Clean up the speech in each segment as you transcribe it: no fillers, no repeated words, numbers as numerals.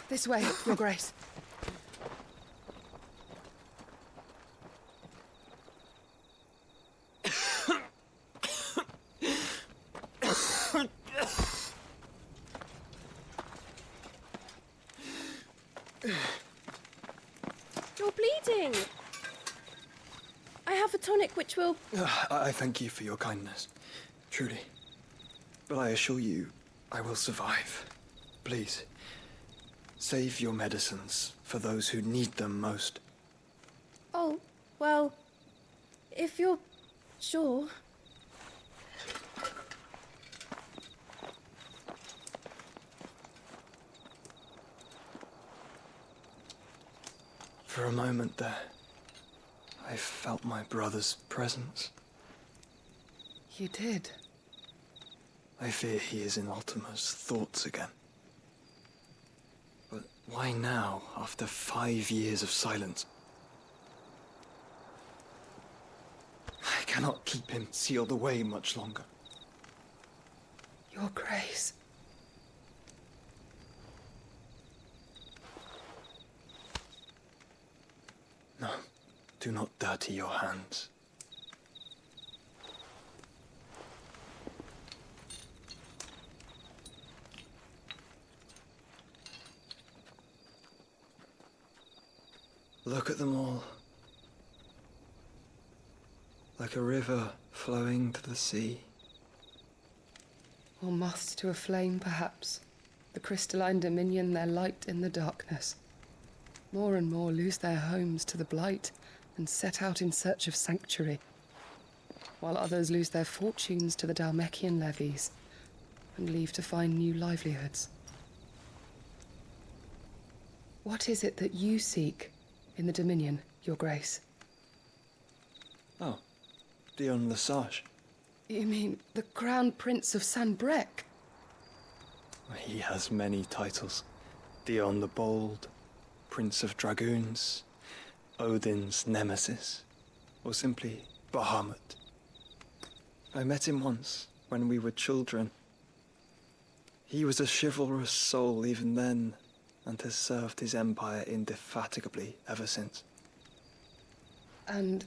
This way, Your Grace. You're bleeding. I have a tonic which will... I thank you for your kindness, truly. But I assure you, I will survive. Please, save your medicines for those who need them most. Oh, well, if you're sure... For a moment there, I felt my brother's presence. You did? I fear he is in Ultima's thoughts again. But why now, after 5 years of silence? I cannot keep him sealed away much longer. Your Grace. No, do not dirty your hands. Look at them all. Like a river flowing to the sea. Or moths to a flame, perhaps. The crystalline dominion their light in the darkness. More and more lose their homes to the blight and set out in search of sanctuary, while others lose their fortunes to the Dhalmekian levies and leave to find new livelihoods. What is it that you seek in the Dominion, Your Grace? Oh, Dion Lesage. You mean the Crown Prince of Sanbreque? He has many titles. Dion the Bold, Prince of Dragoons, Odin's Nemesis, or simply Bahamut. I met him once, when we were children. He was a chivalrous soul even then, and has served his empire indefatigably ever since. And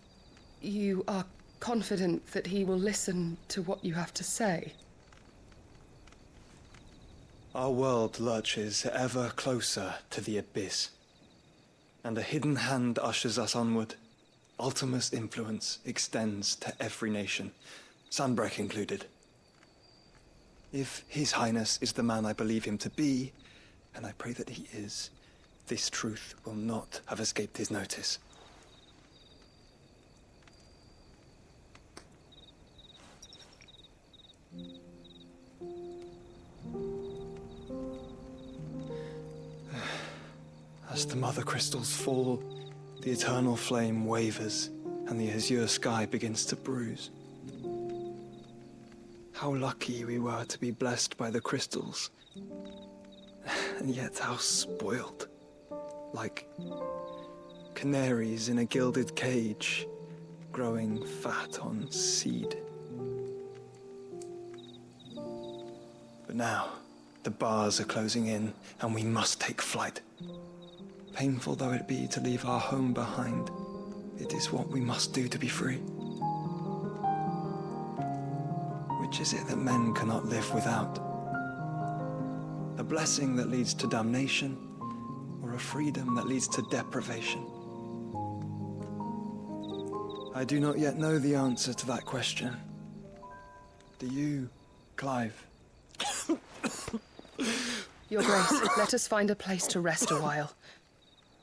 you are confident that he will listen to what you have to say? Our world lurches ever closer to the abyss, and a hidden hand ushers us onward. Ultima's influence extends to every nation, Sanbreque included. If His Highness is the man I believe him to be, and I pray that he is, this truth will not have escaped his notice. As the mother crystals fall, the eternal flame wavers, and the azure sky begins to bruise. How lucky we were to be blessed by the crystals, and yet how spoiled. Like canaries in a gilded cage, growing fat on seed. But now, the bars are closing in, and we must take flight. Painful though it be to leave our home behind, it is what we must do to be free. Which is it that men cannot live without? A blessing that leads to damnation, or a freedom that leads to deprivation? I do not yet know the answer to that question. Do you, Clive? Your Grace, let us find a place to rest a while.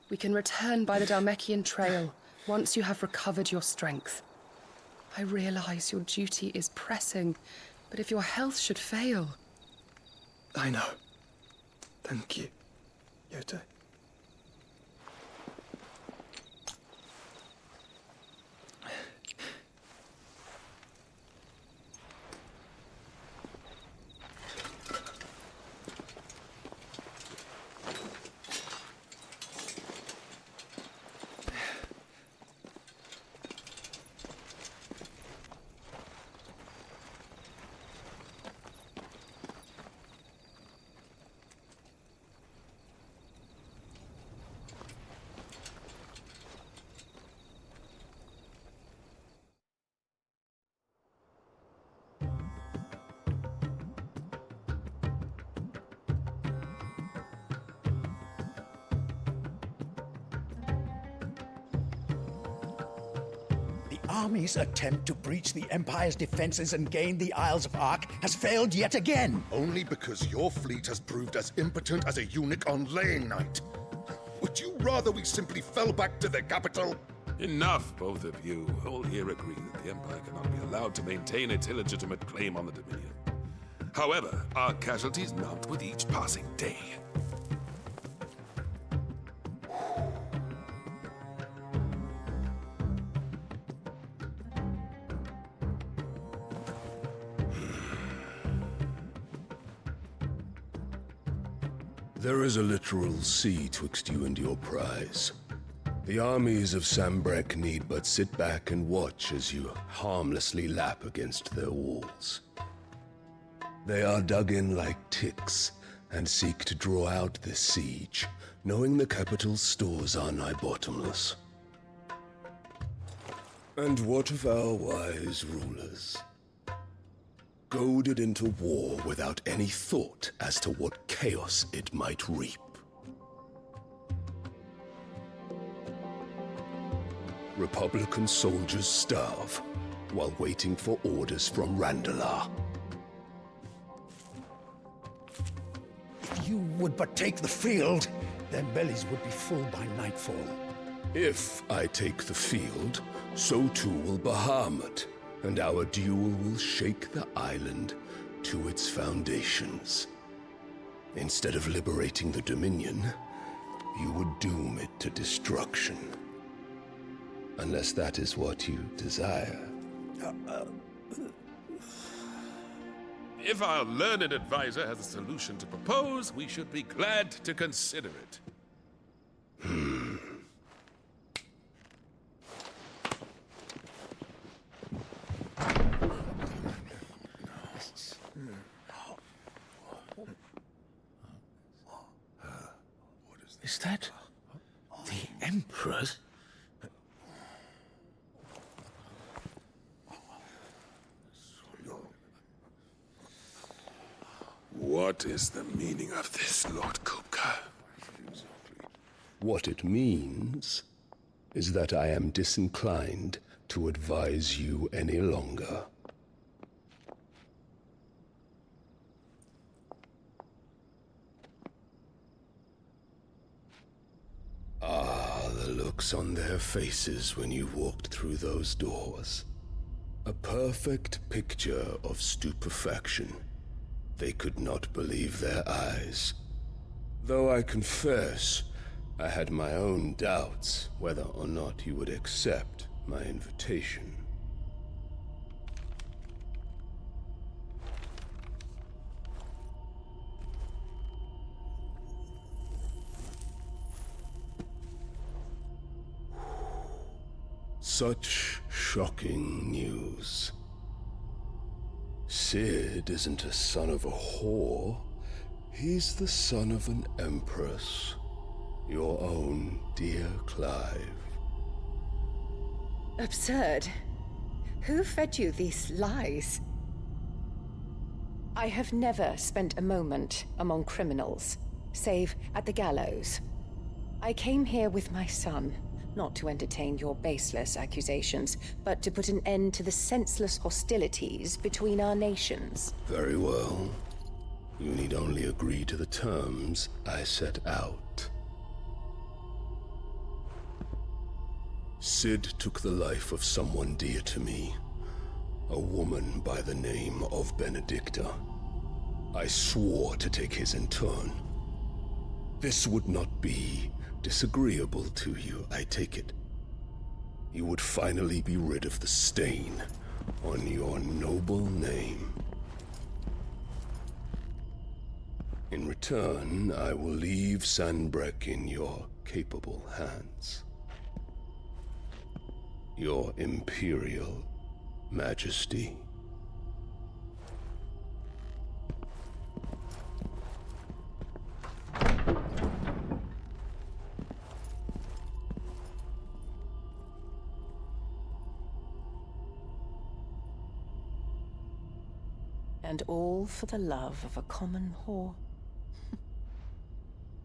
We can return by the Dhalmekian trail once you have recovered your strength. I realize your duty is pressing, but if your health should fail... I know. Thank you, Yote. army's attempt to breach the Empire's defenses and gain the Isles of Ark has failed yet again. Only because your fleet has proved as impotent as a eunuch on laying night. Would you rather we simply fell back to the capital? Enough, both of you. All here agree that the Empire cannot be allowed to maintain its illegitimate claim on the Dominion. However, our casualties mount with each passing day. There is a literal sea twixt you and your prize. The armies of Sambrek need but sit back and watch as you harmlessly lap against their walls. They are dug in like ticks and seek to draw out this siege, knowing the capital's stores are nigh bottomless. And what of our wise rulers? Goaded into war without any thought as to what chaos it might reap. Republican soldiers starve while waiting for orders from Randalar. If you would but take the field, their bellies would be full by nightfall. If I take the field, so too will Bahamut, and our duel will shake the island to its foundations. Instead of liberating the Dominion, you would doom it to destruction. Unless that is what you desire. If our learned advisor has a solution to propose, we should be glad to consider it. Is that the Emperor's? What is the meaning of this, Lord Kupka? What it means is that I am disinclined to advise you any longer. The looks on their faces when you walked through those doors. A perfect picture of stupefaction. They could not believe their eyes. Though I confess, I had my own doubts whether or not you would accept my invitation. Such shocking news. Sid isn't a son of a whore. He's the son of an empress. Your own dear Clive. Absurd. Who fed you these lies? I have never spent a moment among criminals, save at the gallows. I came here with my son, not to entertain your baseless accusations, but to put an end to the senseless hostilities between our nations. Very well. You need only agree to the terms I set out. Sid took the life of someone dear to me, a woman by the name of Benedicta. I swore to take his in turn. This would not be disagreeable to you, I take it. You would finally be rid of the stain on your noble name. In return, I will leave Sanbrek in your capable hands. Your Imperial Majesty. And all for the love of a common whore.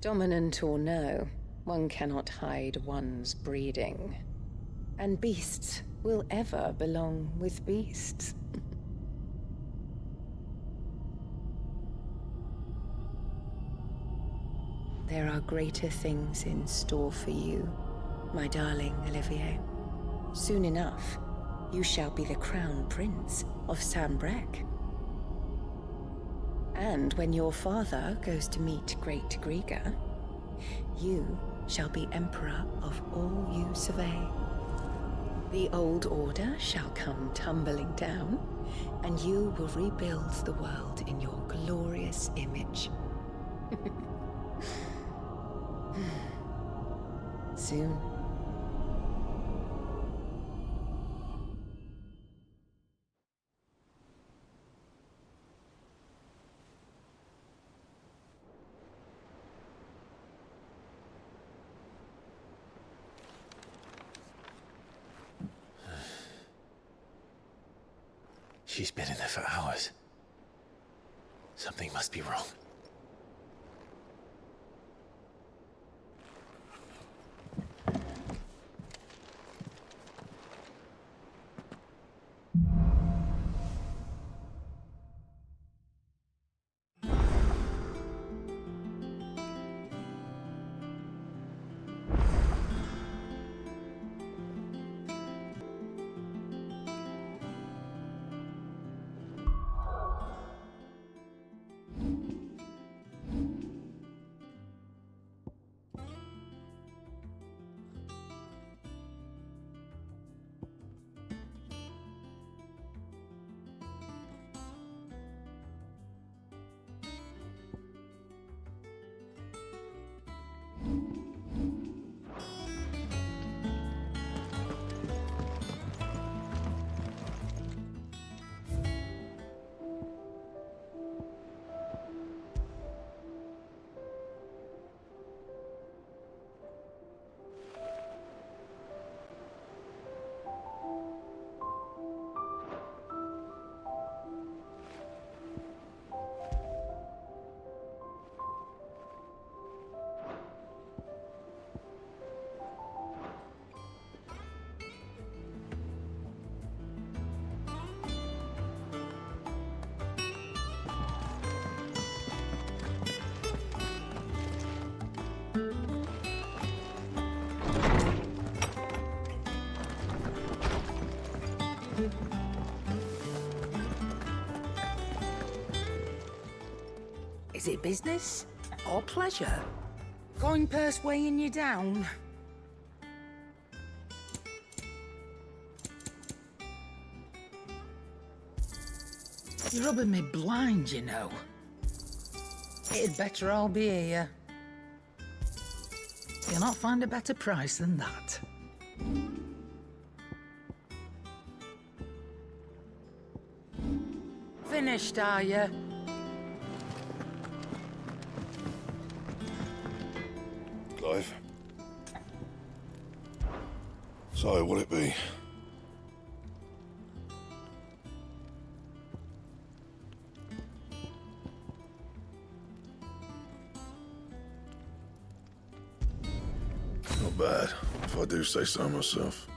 Dominant or no, one cannot hide one's breeding. And beasts will ever belong with beasts. There are greater things in store for you, my darling Olivier. Soon enough, you shall be the crown prince of Sambrec. And when your father goes to meet Great Grieger, you shall be emperor of all you survey. The old order shall come tumbling down, and you will rebuild the world in your glorious image. Soon. She's been in there for hours. Something must be wrong. Is it business or pleasure? Coin purse weighing you down? You're rubbing me blind, you know. It'd better all be here. You'll not find a better price than that. Finished, are you? Clive. So, what'll it be? Not bad, if I do say so myself.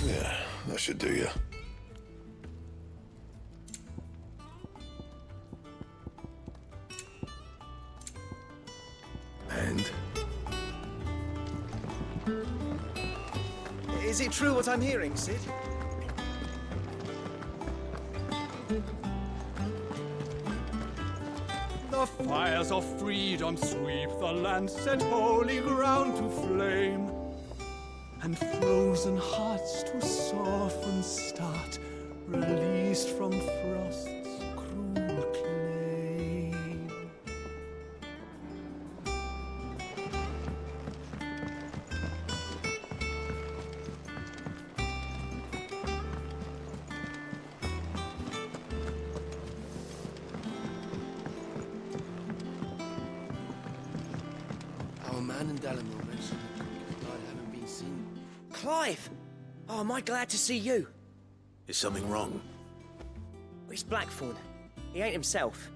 Yeah, that should do you. And? Is it true what I'm hearing, Sid? The fires of freedom sweep the land, set holy ground to flame, and frozen hearts to soften start, released from frost's cruel claim. Our man in Delamore mentioned that the blood haven't been seen. Clive! Oh, am I glad to see you? Is something wrong? It's Blackthorn. He ain't himself.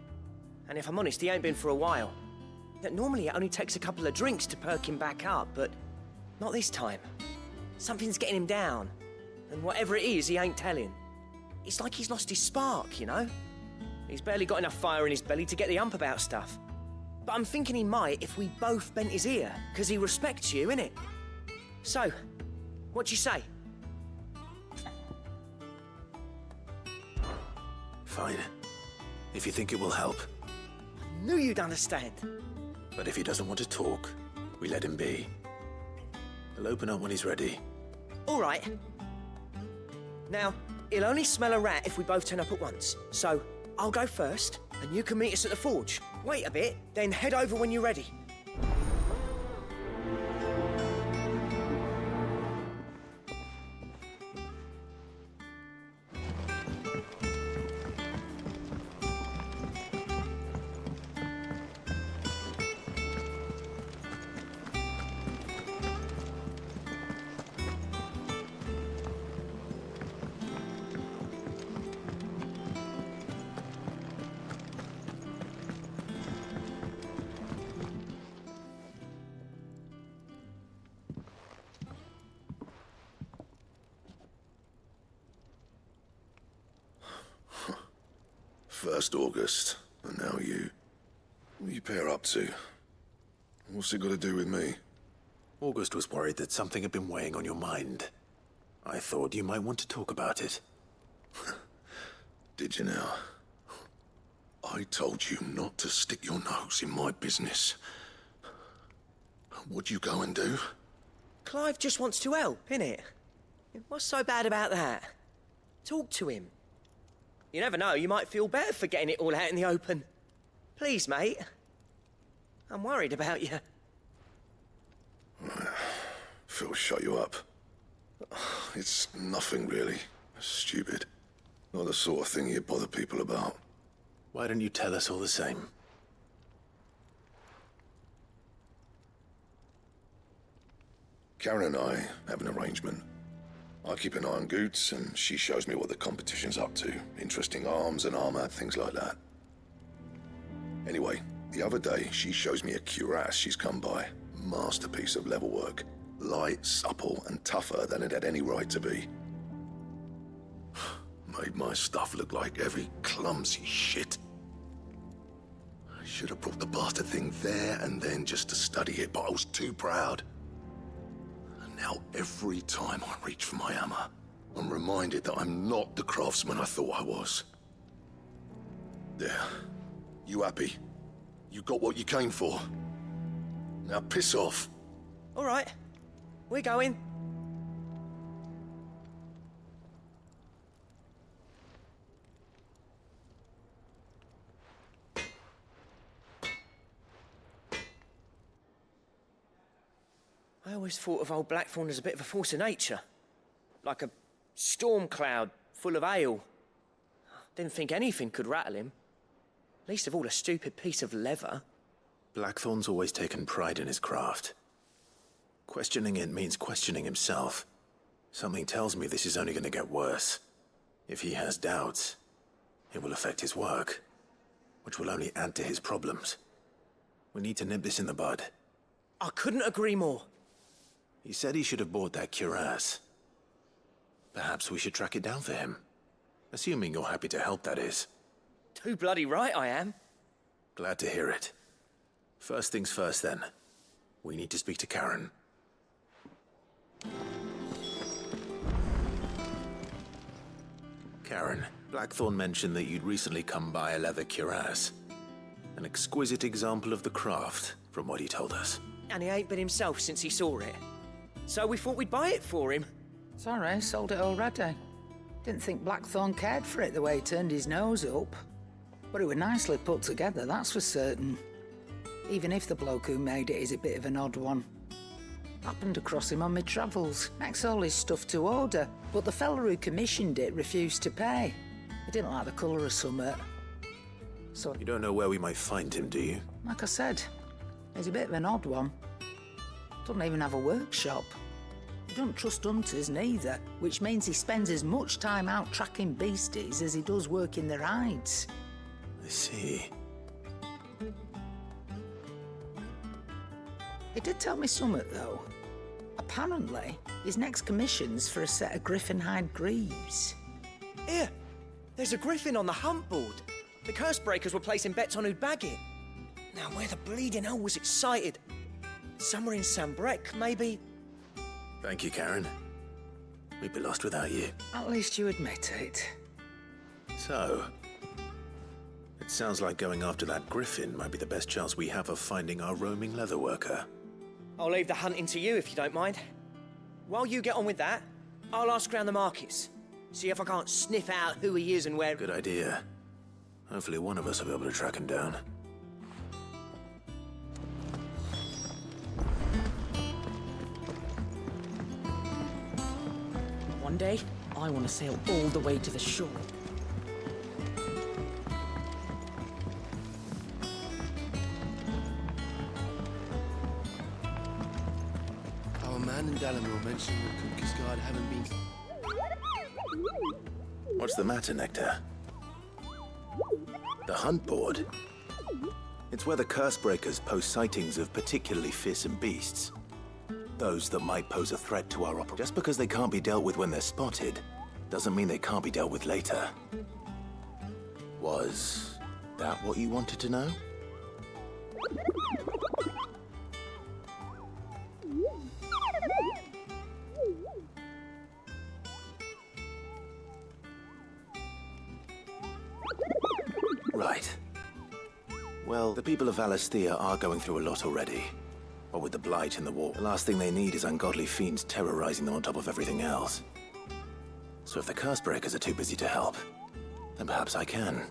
And if I'm honest, he ain't been for a while. Normally it only takes a couple of drinks to perk him back up, but not this time. Something's getting him down. And whatever it is, he ain't telling. It's like he's lost his spark, you know? He's barely got enough fire in his belly to get the ump about stuff. But I'm thinking he might if we both bent his ear, because he respects you, innit? So, what do you say? Fine. If you think it will help. I knew you'd understand. But if he doesn't want to talk, we let him be. He'll open up when he's ready. All right. Now, he'll only smell a rat if we both turn up at once. So, I'll go first, and you can meet us at the forge. Wait a bit, then head over when you're ready. First August, and now you. What are you pair up to? What's it got to do with me? August was worried that something had been weighing on your mind. I thought you might want to talk about it. Did you now? I told you not to stick your nose in my business. What'd you go and do? Clive just wants to help, innit? What's so bad about that? Talk to him. You never know, you might feel better for getting it all out in the open. Please, mate. I'm worried about you. Phil shut you up. It's nothing, really. Stupid. Not the sort of thing you bother people about. Why don't you tell us all the same? Karen and I have an arrangement. I keep an eye on Goots, and she shows me what the competition's up to. Interesting arms and armor, things like that. Anyway, the other day, she shows me a cuirass she's come by. Masterpiece of level work. Light, supple, and tougher than it had any right to be. Made my stuff look like heavy, clumsy shit. I should have brought the bastard thing there and then just to study it, but I was too proud. Now, every time I reach for my hammer, I'm reminded that I'm not the craftsman I thought I was. There. You happy? You got what you came for. Now piss off. All right. We're going. I always thought of old Blackthorn as a bit of a force of nature. Like a storm cloud full of hail. Didn't think anything could rattle him. Least of all a stupid piece of leather. Blackthorn's always taken pride in his craft. Questioning it means questioning himself. Something tells me this is only going to get worse. If he has doubts, it will affect his work, which will only add to his problems. We need to nip this in the bud. I couldn't agree more. He said he should have bought that cuirass. Perhaps we should track it down for him. Assuming you're happy to help, that is. Too bloody right I am. Glad to hear it. First things first, then. We need to speak to Karen. Karen, Blackthorn mentioned that you'd recently come by a leather cuirass. An exquisite example of the craft, from what he told us. And he ain't been himself since he saw it. So we thought we'd buy it for him. Sorry, sold it already. Didn't think Blackthorn cared for it the way he turned his nose up. But it was nicely put together, that's for certain. Even if the bloke who made it is a bit of an odd one. Happened across him on my travels. Makes all his stuff to order. But the fella who commissioned it refused to pay. He didn't like the colour of summit. So... You don't know where we might find him, do you? Like I said, he's a bit of an odd one. Doesn't even have a workshop. He don't trust hunters neither, which means he spends as much time out tracking beasties as he does working their hides. I see. He did tell me something, though. Apparently, his next commission's for a set of griffin hide greaves. Here, there's a griffin on the hunt board. The curse breakers were placing bets on who'd bag it. Now, where the bleeding hell was it sighted? Somewhere in Sambrec, maybe? Thank you, Karen. We'd be lost without you. At least you admit it. So, it sounds like going after that griffin might be the best chance we have of finding our roaming leatherworker. I'll leave the hunting to you if you don't mind. While you get on with that, I'll ask around the markets. See if I can't sniff out who he is and where... Good idea. Hopefully one of us will be able to track him down. One day, I want to sail all the way to the shore. Our man in Dalamore mentioned the Cookie's Guard haven't been... What's the matter, Nectar? The hunt board? It's where the curse breakers post sightings of particularly fearsome beasts. Those that might pose a threat to our operation. Just because they can't be dealt with when they're spotted, doesn't mean they can't be dealt with later. Was that what you wanted to know? Right. Well, the people of Valisthea are going through a lot already. But with the Blight and the war, the last thing they need is ungodly fiends terrorizing them on top of everything else. So if the curse breakers are too busy to help, then perhaps I can.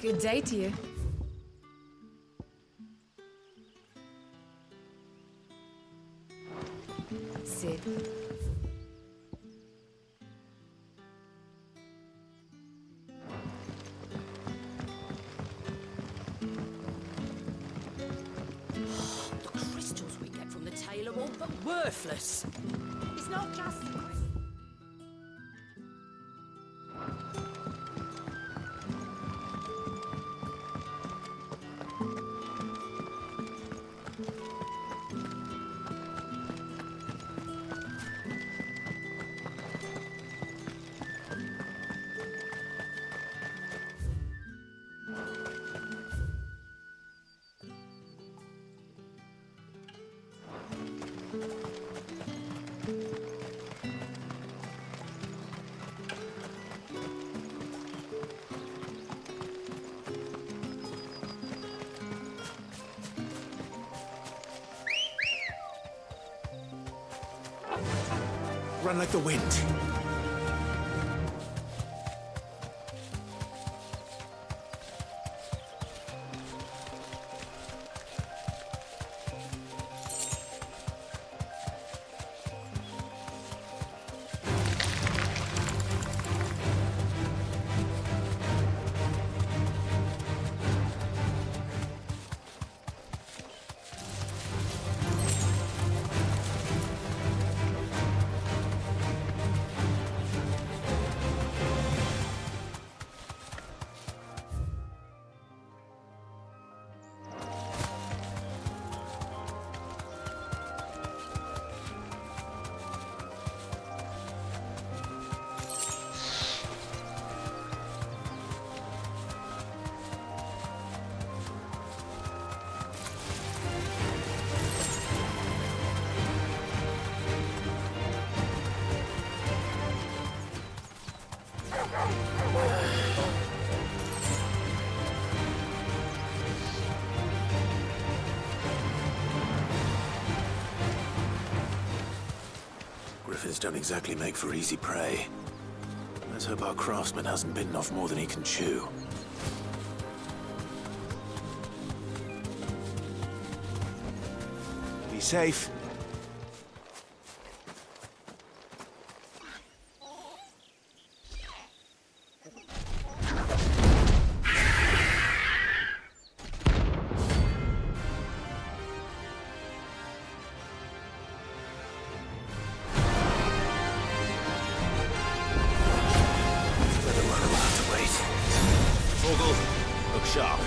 Good day to you. Sid. The crystals we get from the tail are all but worthless. It's not just the crystals. Run like the wind. Goblins don't exactly make for easy prey. Let's hope our craftsman hasn't bitten off more than he can chew. Be safe. Look sharp.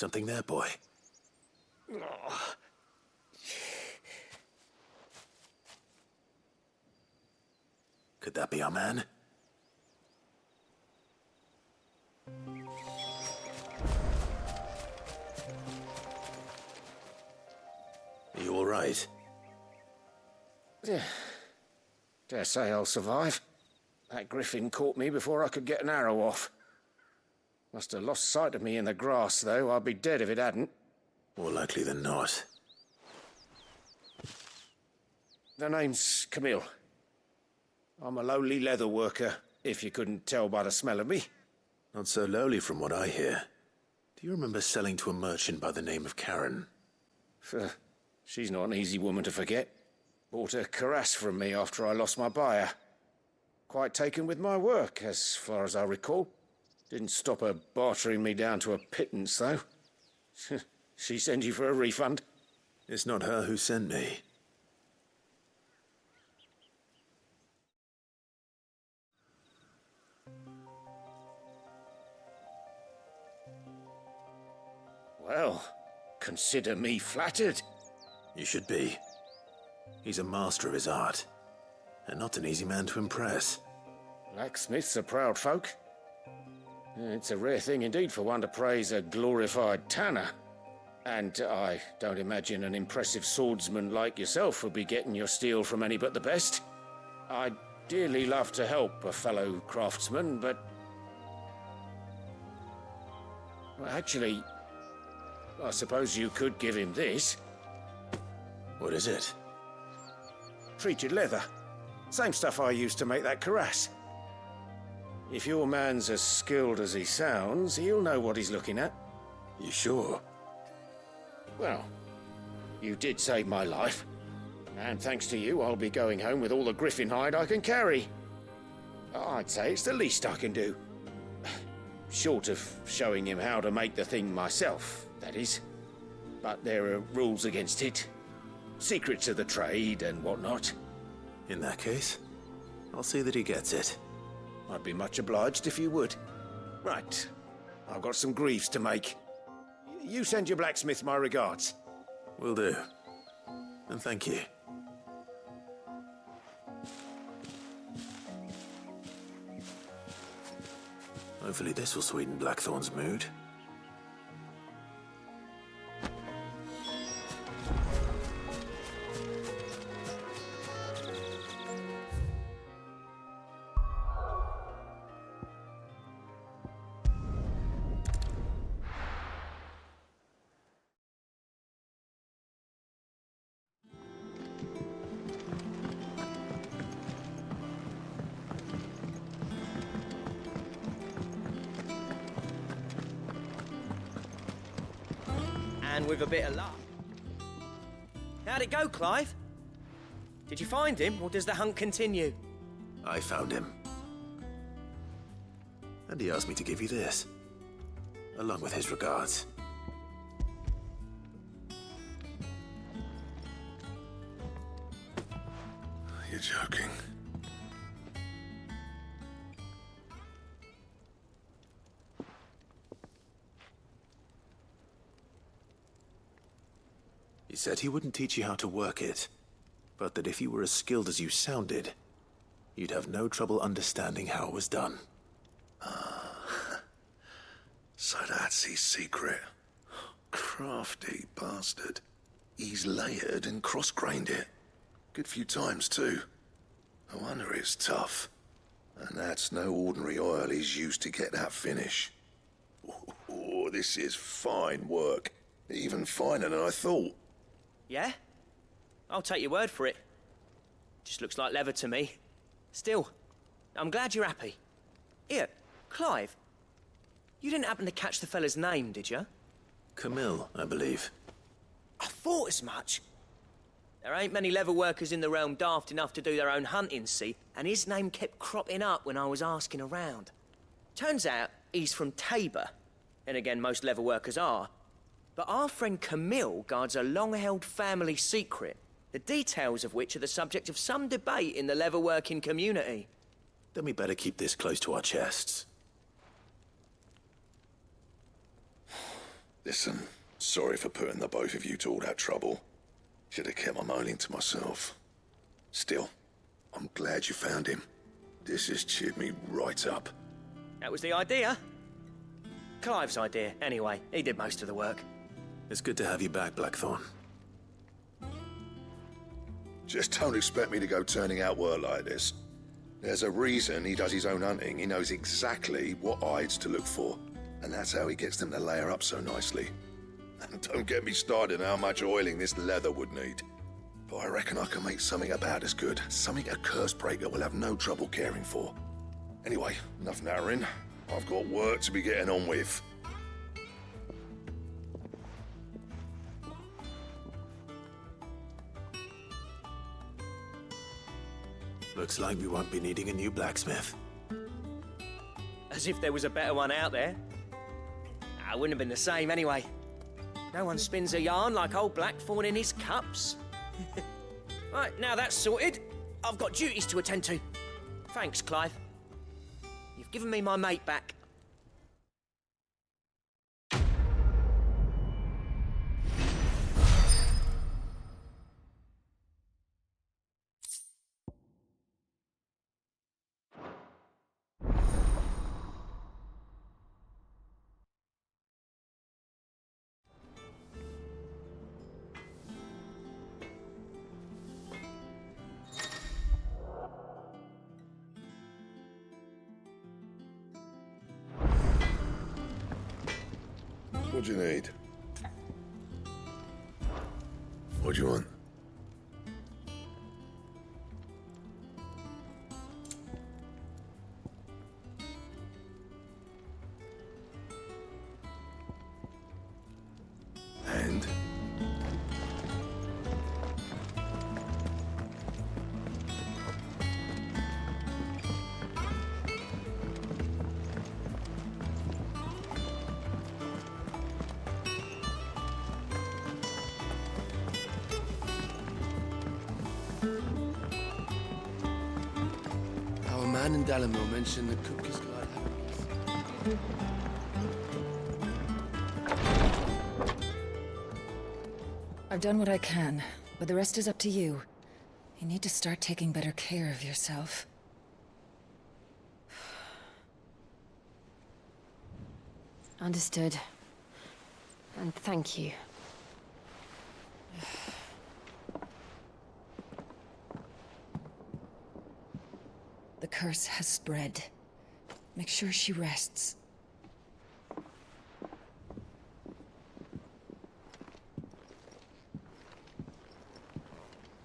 Something there, boy? Could that be our man? Are you all right? Yeah. Dare say I'll survive. That griffin caught me before I could get an arrow off. Must have lost sight of me in the grass, though. I'd be dead if it hadn't. More likely than not. The name's Camille. I'm a lowly leather worker, if you couldn't tell by the smell of me. Not so lowly from what I hear. Do you remember selling to a merchant by the name of Karen? She's not an easy woman to forget. Bought a cuirass from me after I lost my buyer. Quite taken with my work, as far as I recall. Didn't stop her bartering me down to a pittance, though. She sent you for a refund? It's not her who sent me. Well, consider me flattered. You should be. He's a master of his art, and not an easy man to impress. Blacksmiths are proud folk. It's a rare thing indeed for one to praise a glorified tanner. And I don't imagine an impressive swordsman like yourself would be getting your steel from any but the best. I'd dearly love to help a fellow craftsman, but... well, actually, I suppose you could give him this. What is it? Treated leather. Same stuff I used to make that cuirass. If your man's as skilled as he sounds, he'll know what he's looking at. You sure? Well, you did save my life. And thanks to you, I'll be going home with all the griffin hide I can carry. I'd say it's the least I can do. Short of showing him how to make the thing myself, that is. But there are rules against it. Secrets of the trade and whatnot. In that case, I'll see that he gets it. I'd be much obliged if you would. Right. I've got some greaves to make. You send your blacksmith my regards. Will do. And thank you. Hopefully this will sweeten Blackthorn's mood. And with a bit of luck. How'd it go, Clive? Did you find him, or does the hunt continue? I found him. And he asked me to give you this, along with his regards. You're joking. He said he wouldn't teach you how to work it, but that if you were as skilled as you sounded, you'd have no trouble understanding how it was done. So that's his secret. Crafty bastard. He's layered and cross-grained it. Good few times, too. No wonder it's tough. And that's no ordinary oil he's used to get that finish. Oh, this is fine work. Even finer than I thought. Yeah? I'll take your word for it. Just looks like leather to me. Still, I'm glad you're happy. Here, Clive. You didn't happen to catch the fella's name, did you? Camille, I believe. I thought as much. There ain't many leather workers in the realm daft enough to do their own hunting, see? And his name kept cropping up when I was asking around. Turns out he's from Tabor. And again, most leather workers are. But our friend Camille guards a long-held family secret, the details of which are the subject of some debate in the leather-working community. Then we better keep this close to our chests. Listen, sorry for putting the both of you to all that trouble. Should have kept my moaning to myself. Still, I'm glad you found him. This has cheered me right up. That was the idea. Clive's idea, anyway. He did most of the work. It's good to have you back, Blackthorn. Just don't expect me to go turning out work like this. There's a reason he does his own hunting. He knows exactly what hides to look for. And that's how he gets them to layer up so nicely. And don't get me started on how much oiling this leather would need. But I reckon I can make something about as good. Something a Cursebreaker will have no trouble caring for. Anyway, enough narrowing. I've got work to be getting on with. Looks like we won't be needing a new blacksmith. As if there was a better one out there. It wouldn't have been the same anyway. No one spins a yarn like old Blackthorn in his cups. Right, now that's sorted, I've got duties to attend to. Thanks, Clive. You've given me my mate back. What do you need? What do you want? And? Our man in Dalamore mentioned that Cookies God had... I've done what I can, but the rest is up to you. You need to start taking better care of yourself. Understood. And thank you. The curse has spread. Make sure she rests.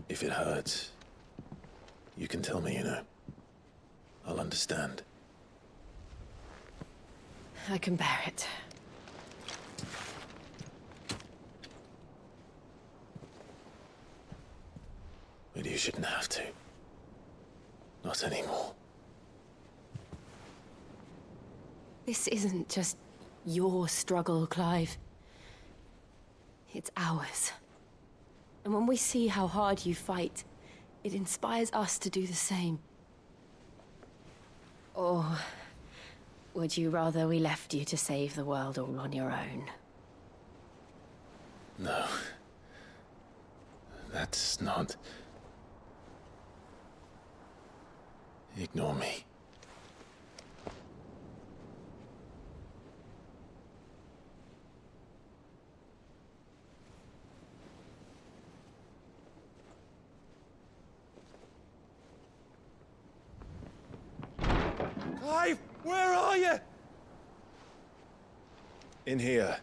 If it hurts, you can tell me, you know. I'll understand. I can bear it. But you shouldn't have to. Not anymore. This isn't just your struggle, Clive. It's ours. And when we see how hard you fight, it inspires us to do the same. Or would you rather we left you to save the world all on your own? No. That's not... Ignore me. Clive, where are you? In here.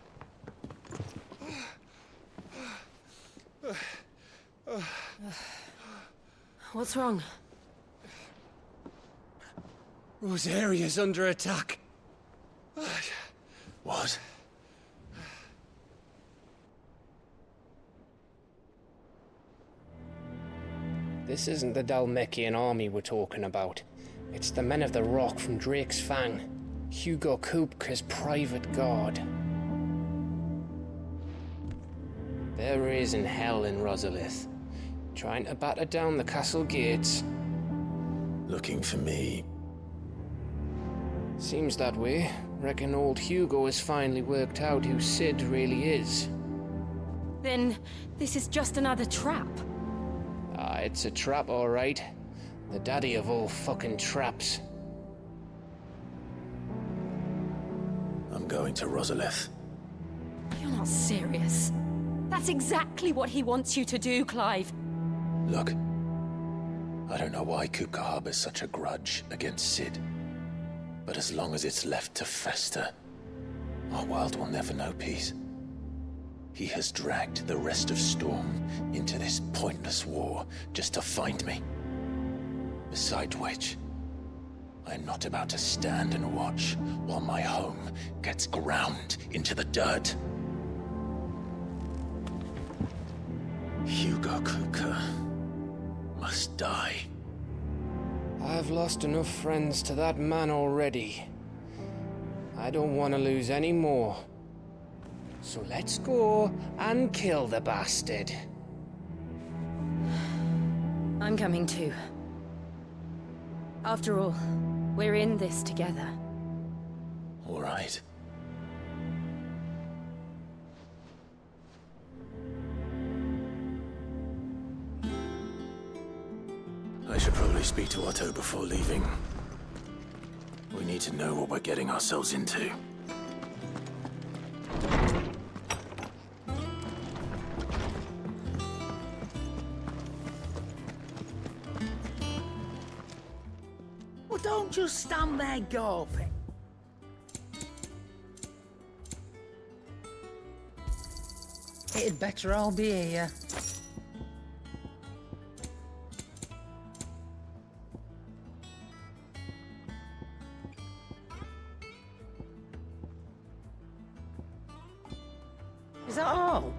What's wrong? Rosaria's under attack. What? This isn't the Dalmekian army we're talking about. It's the men of the Rock from Drake's Fang. Hugo Kupka's private guard. There is in hell in Rosalith, trying to batter down the castle gates. Looking for me. Seems that way. Reckon old Hugo has finally worked out who Sid really is. Then this is just another trap. Ah, it's a trap, all right. The daddy of all fucking traps. I'm going to Rosalith. You're not serious. That's exactly what he wants you to do, Clive. Look, I don't know why Kupka harbors such a grudge against Sid. But as long as it's left to fester, our world will never know peace. He has dragged the rest of Storm into this pointless war just to find me. Besides which, I am not about to stand and watch while my home gets ground into the dirt. Hugo Kupka must die. I've lost enough friends to that man already. I don't want to lose any more. So let's go and kill the bastard. I'm coming too. After all, we're in this together. All right. I should probably speak to Otto before leaving. We need to know what we're getting ourselves into. Well, don't just stand there gawping. It'd better all be here. Is that all?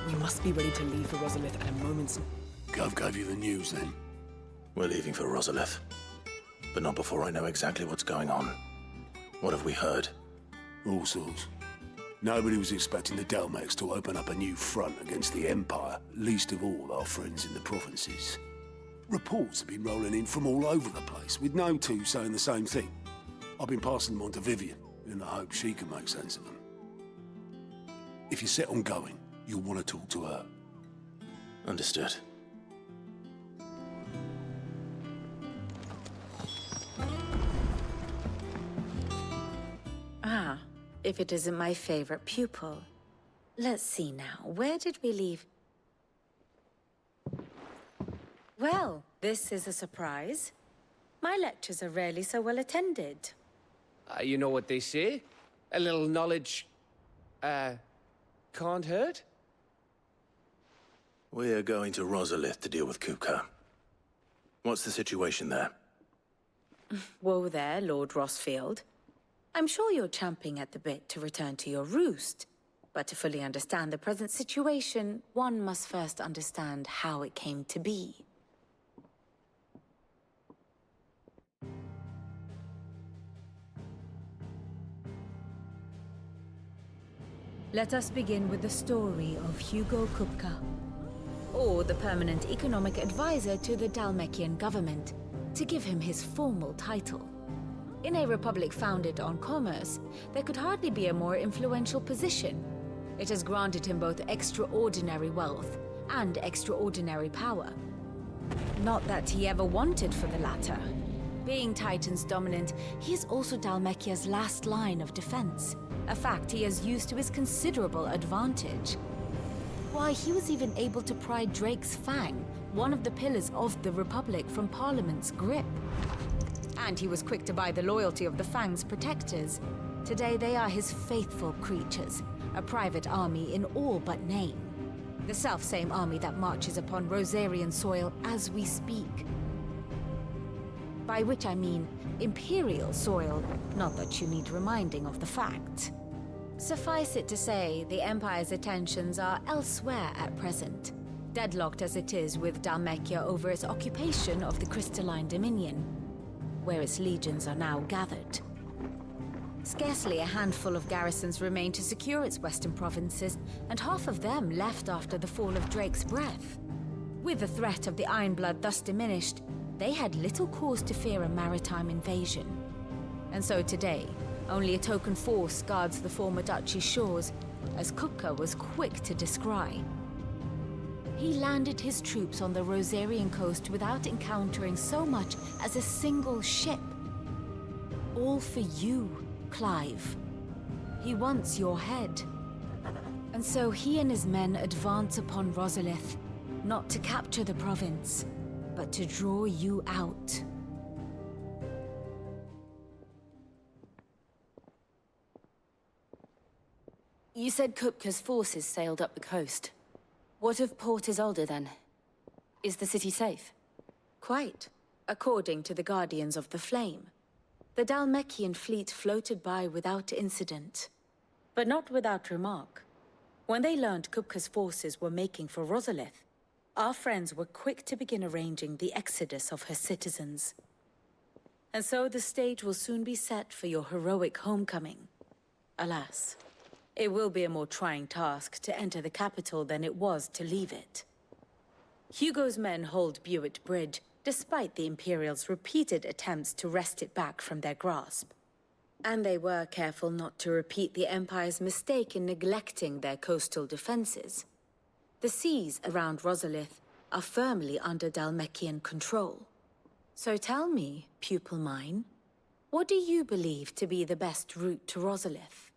We must be ready to leave for Rosalith at a moment's... Gov gave you the news, then? We're leaving for Rosalith, but not before I know exactly what's going on. What have we heard? All sorts. Nobody was expecting the Dalmex to open up a new front against the Empire, least of all our friends in the provinces. Reports have been rolling in from all over the place, with no two saying the same thing. I've been passing them on to Vivian, in the hope she can make sense of them. If you're set on going, you'll want to talk to her. Understood. Ah, if it isn't my favorite pupil. Let's see now, where did we leave? Well, this is a surprise. My lectures are rarely so well attended. You know what they say? A little knowledge, can't hurt? We're going to Rosalith to deal with Kupka. What's the situation there? Whoa there, Lord Rossfield. I'm sure you're champing at the bit to return to your roost. But to fully understand the present situation, one must first understand how it came to be. Let us begin with the story of Hugo Kupka, or the permanent economic advisor to the Dalmekian government, to give him his formal title. In a republic founded on commerce, there could hardly be a more influential position. It has granted him both extraordinary wealth and extraordinary power. Not that he ever wanted for the latter. Being Titan's dominant, he is also Dalmekia's last line of defense, a fact he has used to his considerable advantage. Why, he was even able to pry Drake's Fang, one of the pillars of the Republic, from Parliament's grip. And he was quick to buy the loyalty of the Fang's protectors. Today they are his faithful creatures, a private army in all but name. The self-same army that marches upon Rosarian soil as we speak. By which I mean Imperial soil, not that you need reminding of the fact. Suffice it to say, the Empire's attentions are elsewhere at present, deadlocked as it is with Dalmekia over its occupation of the Crystalline Dominion. where its legions are now gathered. Scarcely a handful of garrisons remained to secure its western provinces, and half of them left after the fall of Drake's Breath. With the threat of the Ironblood thus diminished, they had little cause to fear a maritime invasion. And so today, only a token force guards the former duchy's shores, as Kupka was quick to descry. He landed his troops on the Rosarian coast without encountering so much as a single ship. All for you, Clive. He wants your head. And so he and his men advance upon Rosalith, not to capture the province, but to draw you out. You said Kupka's forces sailed up the coast. What of Port Isolde, then? Is the city safe? Quite, according to the Guardians of the Flame. The Dhalmekian fleet floated by without incident. But not without remark. When they learned Kupka's forces were making for Rosalith, our friends were quick to begin arranging the exodus of her citizens. And so the stage will soon be set for your heroic homecoming. Alas, it will be a more trying task to enter the capital than it was to leave it. Hugo's men hold Buet Bridge, despite the Imperials' repeated attempts to wrest it back from their grasp. And they were careful not to repeat the Empire's mistake in neglecting their coastal defenses. The seas around Rosalith are firmly under Dhalmekian control. So tell me, pupil mine, what do you believe to be the best route to Rosalith?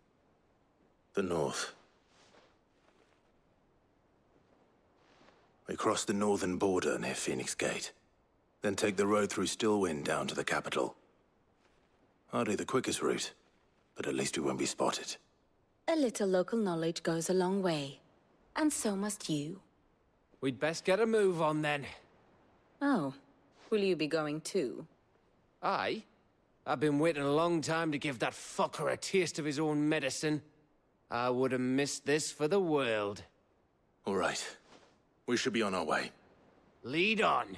The north. We cross the northern border near Phoenix Gate, then take the road through Stillwind down to the capital. Hardly the quickest route, but at least we won't be spotted. A little local knowledge goes a long way, and so must you. We'd best get a move on then. Oh, will you be going too? Aye. I've been waiting a long time to give that fucker a taste of his own medicine. I would have missed this for the world. All right. We should be on our way. Lead on.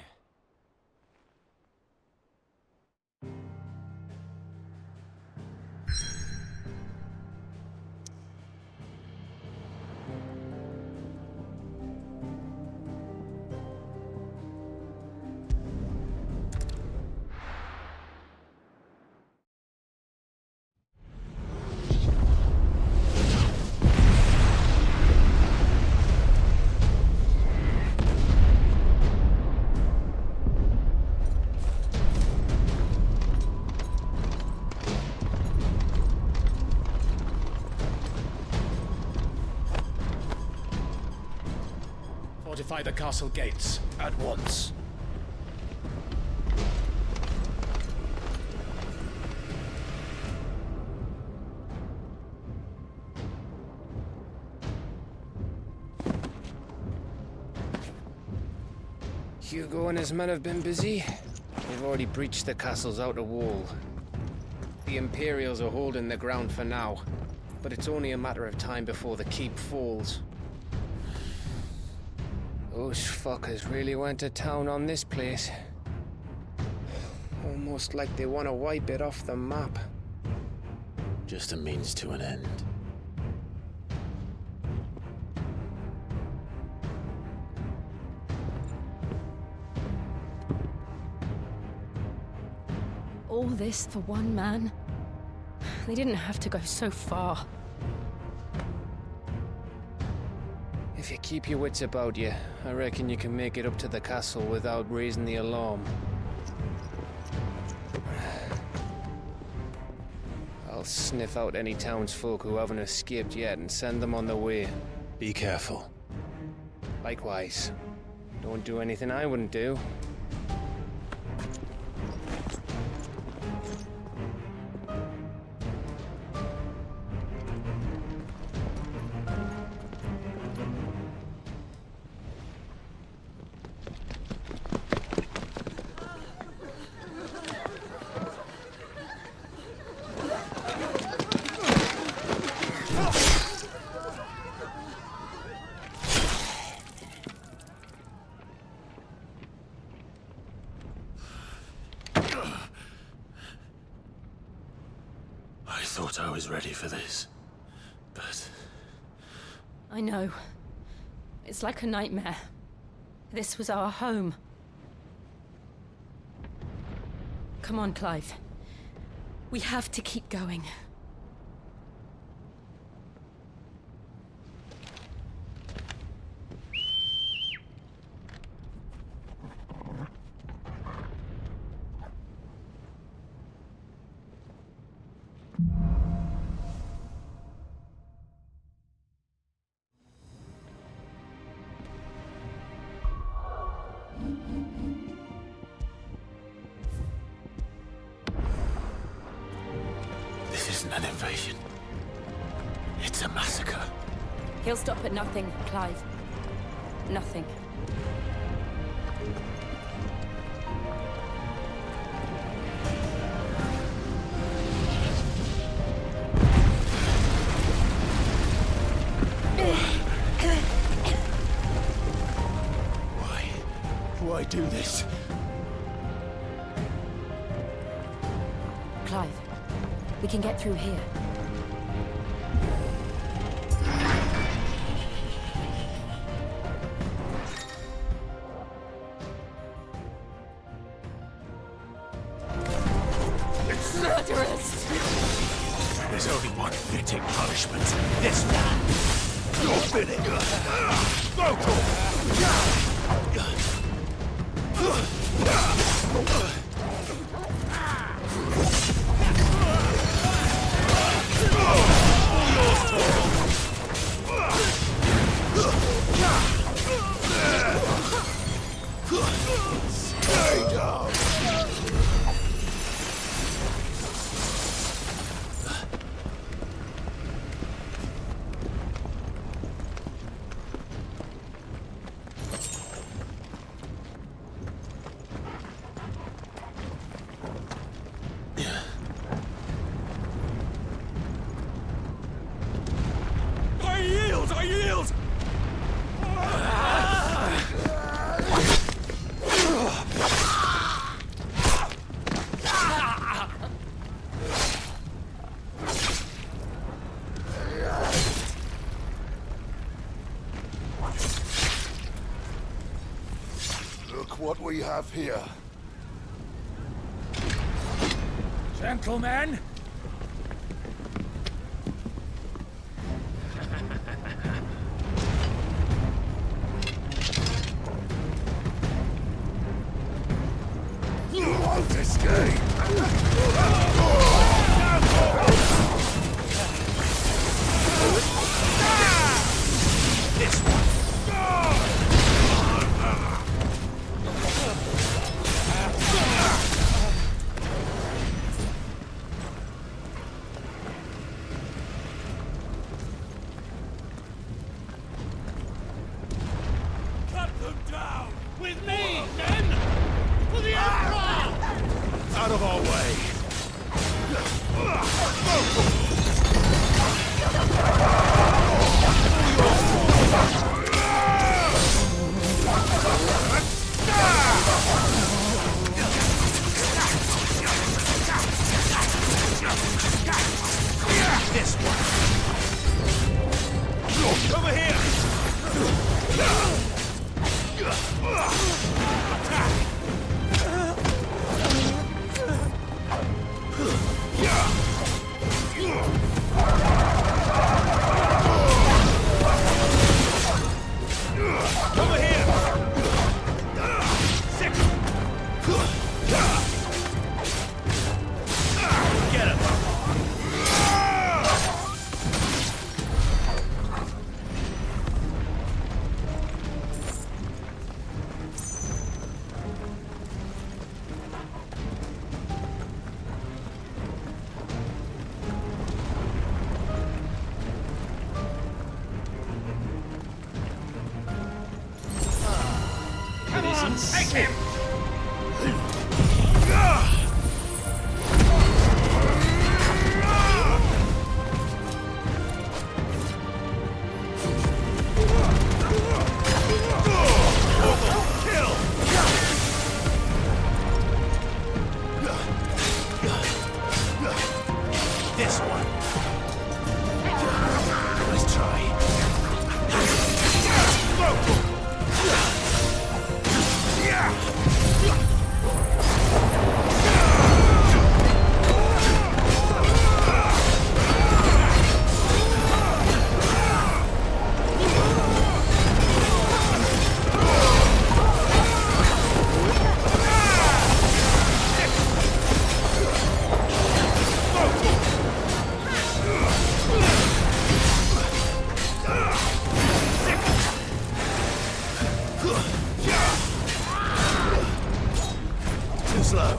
Fortify the castle gates at once. Hugo and his men have been busy. They've already breached the castle's outer wall. The Imperials are holding the ground for now, but it's only a matter of time before the keep falls. Those fuckers really went to town on this place. Almost like they want to wipe it off the map. Just a means to an end. All this for one man? They didn't have to go so far. If you keep your wits about you, I reckon you can make it up to the castle without raising the alarm. I'll sniff out any townsfolk who haven't escaped yet and send them on their way. Be careful. Likewise. Don't do anything I wouldn't do. thought I was ready for this, but... I know. It's like a nightmare. This was our home. Come on, Clive. We have to keep going. This isn't an invasion. It's a massacre. He'll stop at nothing, Clive. Nothing. Why do this? Clive, we can get through here. Murderers! There's only one fitting punishment. This one. You're fitting. Stay down. I yield! Look what we have here. Gentlemen! You won't escape! This one. Cut them down! With me, men! For the Emperor! Out of our way. This one. Over here. Attack. this one. Let's try. Too slow.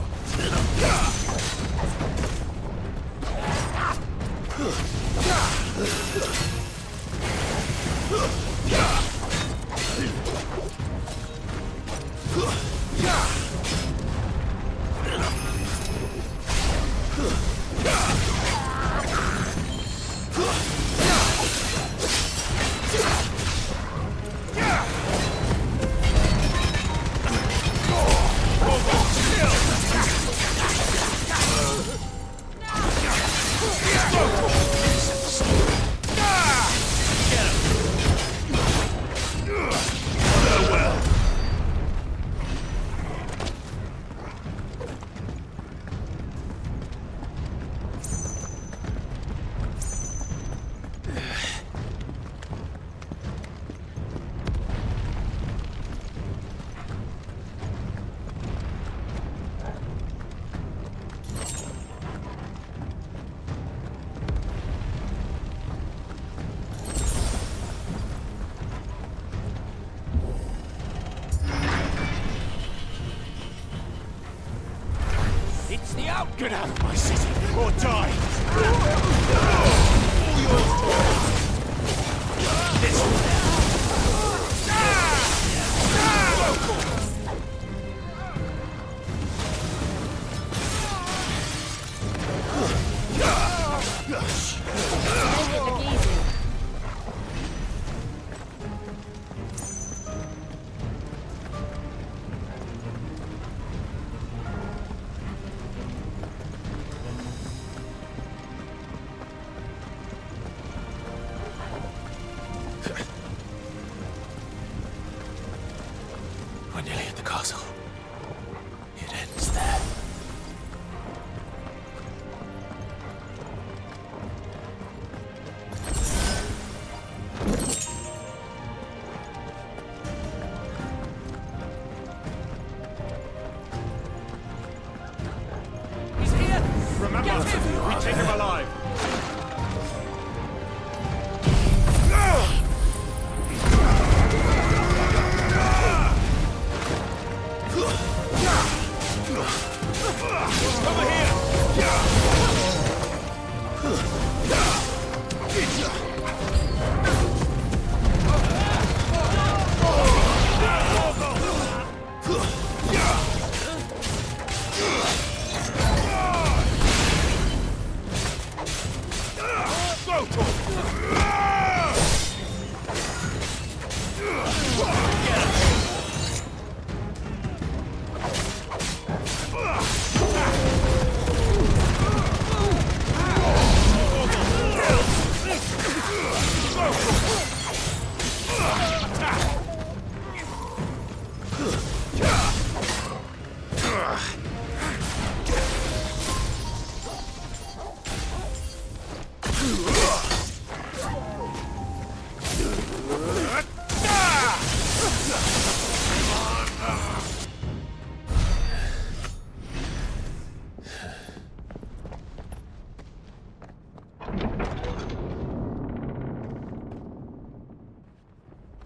It's the out. Get out of my city, or die! All yours. This one. We're nearly at the castle. It ends there. He's here. Remember, Get him. we take him alive. Over here.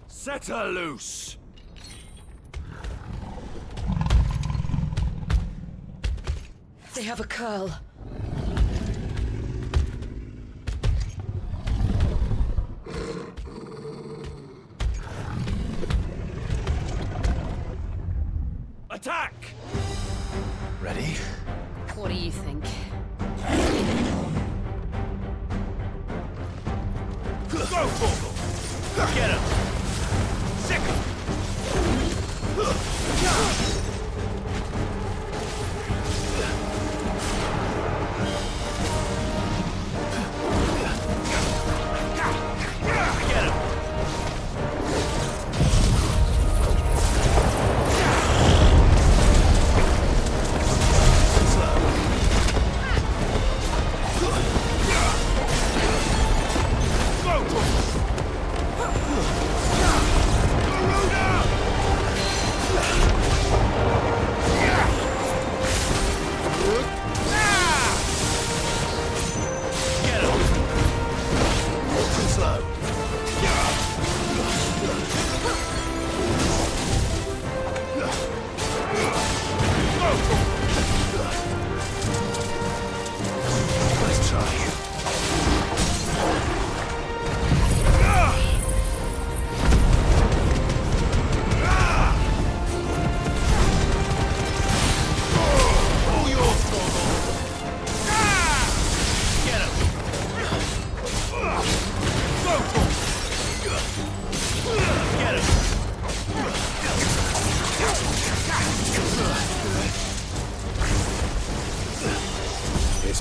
Set her loose! They have a curl. Attack! Ready? What do you think? Go, Torgal! Get him! Sick him!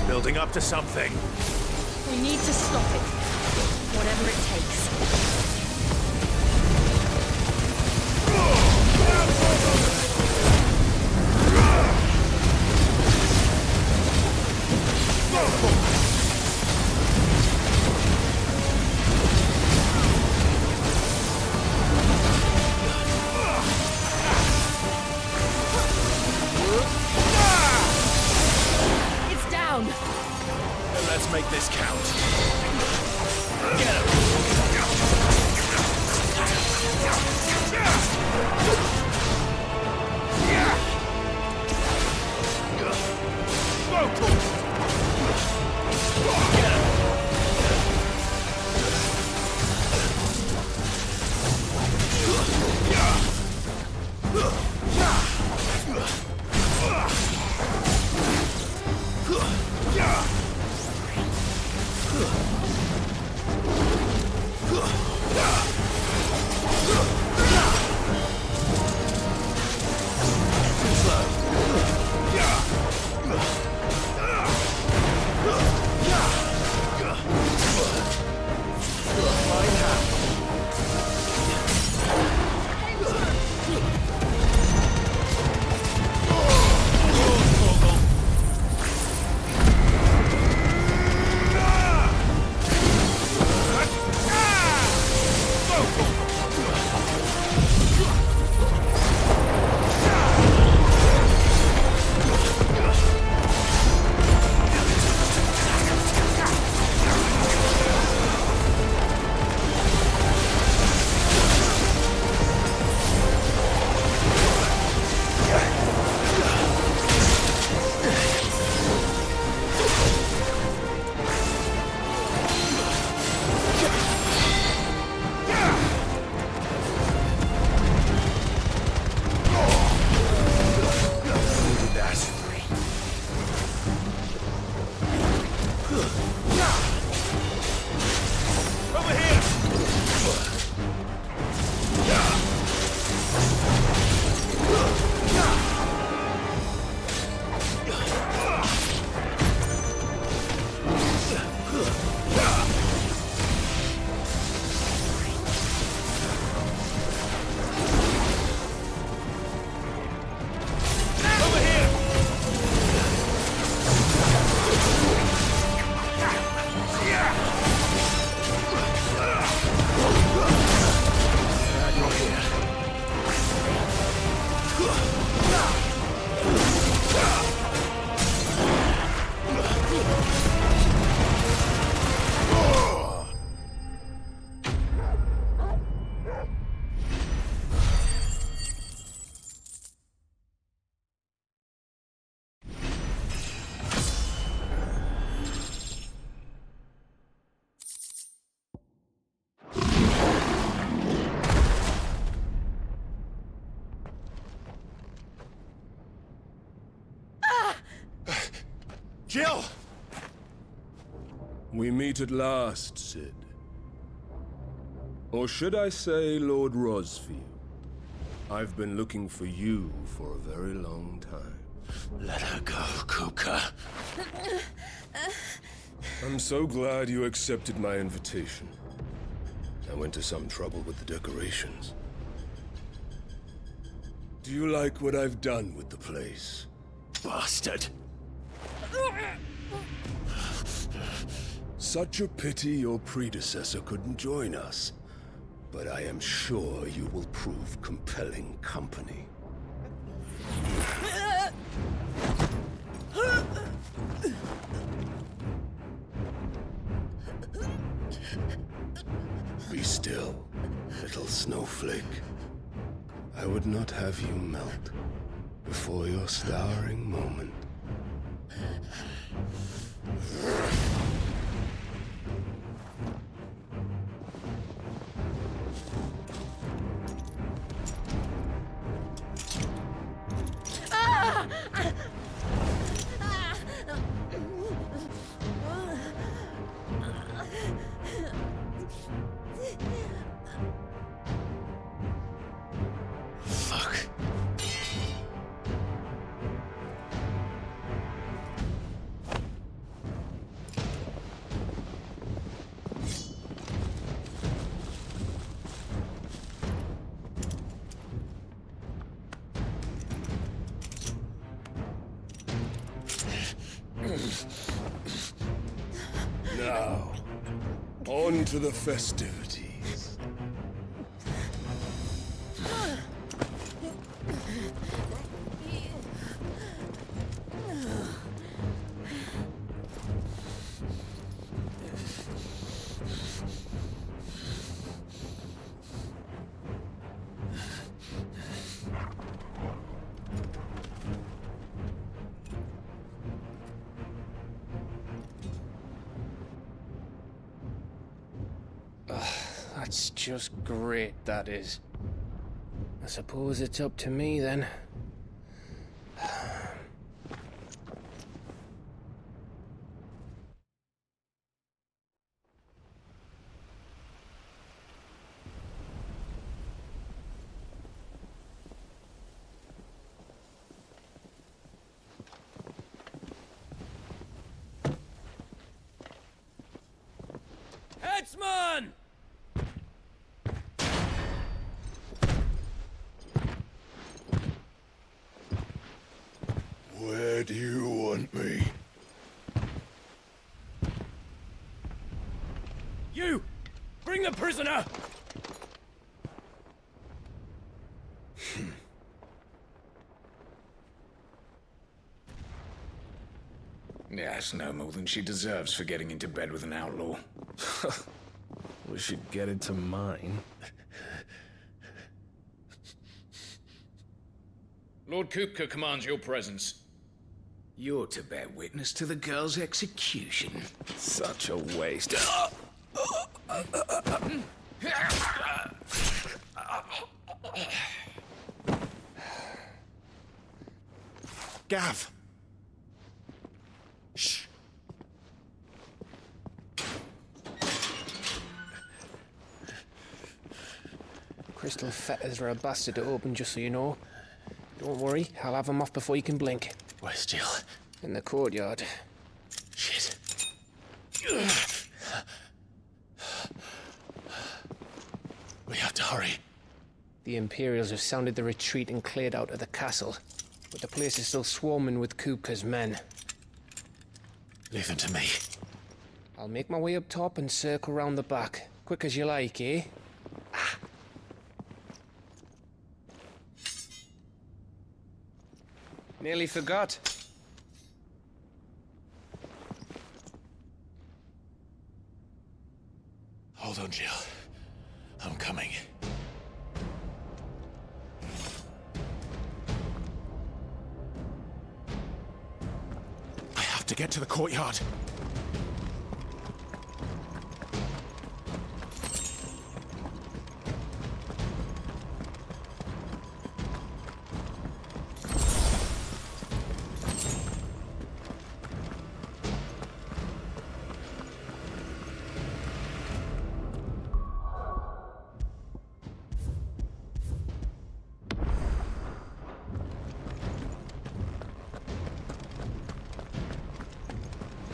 building up to something. We need to stop it. Whatever it takes. It's down. Let's make this count. Get him! Jill! We meet at last, Sid. Or should I say, Lord Rosfield? I've been looking for you for a very long time. Let her go, Kupka. I'm so glad you accepted my invitation. I went to some trouble with the decorations. Do you like what I've done with the place? Bastard! Such a pity your predecessor couldn't join us. But I am sure you will prove compelling company. Be still, little snowflake. I would not have you melt before your stowering moment. On to the festivities. That's just great, that is. I suppose it's up to me then. Headsman! Where do you want me? You! Bring the prisoner! Yes, no more than she deserves for getting into bed with an outlaw. We should get into mine. Lord Kupka commands your presence. You're to bear witness to the girl's execution. Such a waste. Gav! Shh! Crystal fetters are a bastard to open, just so you know. Don't worry, I'll have them off before you can blink. Where's Jill? In the courtyard. Shit. We have to hurry. The Imperials have sounded the retreat and cleared out of the castle, but the place is still swarming with Kupka's men. Leave them to me. I'll make my way up top and circle round the back. Quick as you like, eh? Nearly forgot. Hold on, Jill. I'm coming. I have to get to the courtyard.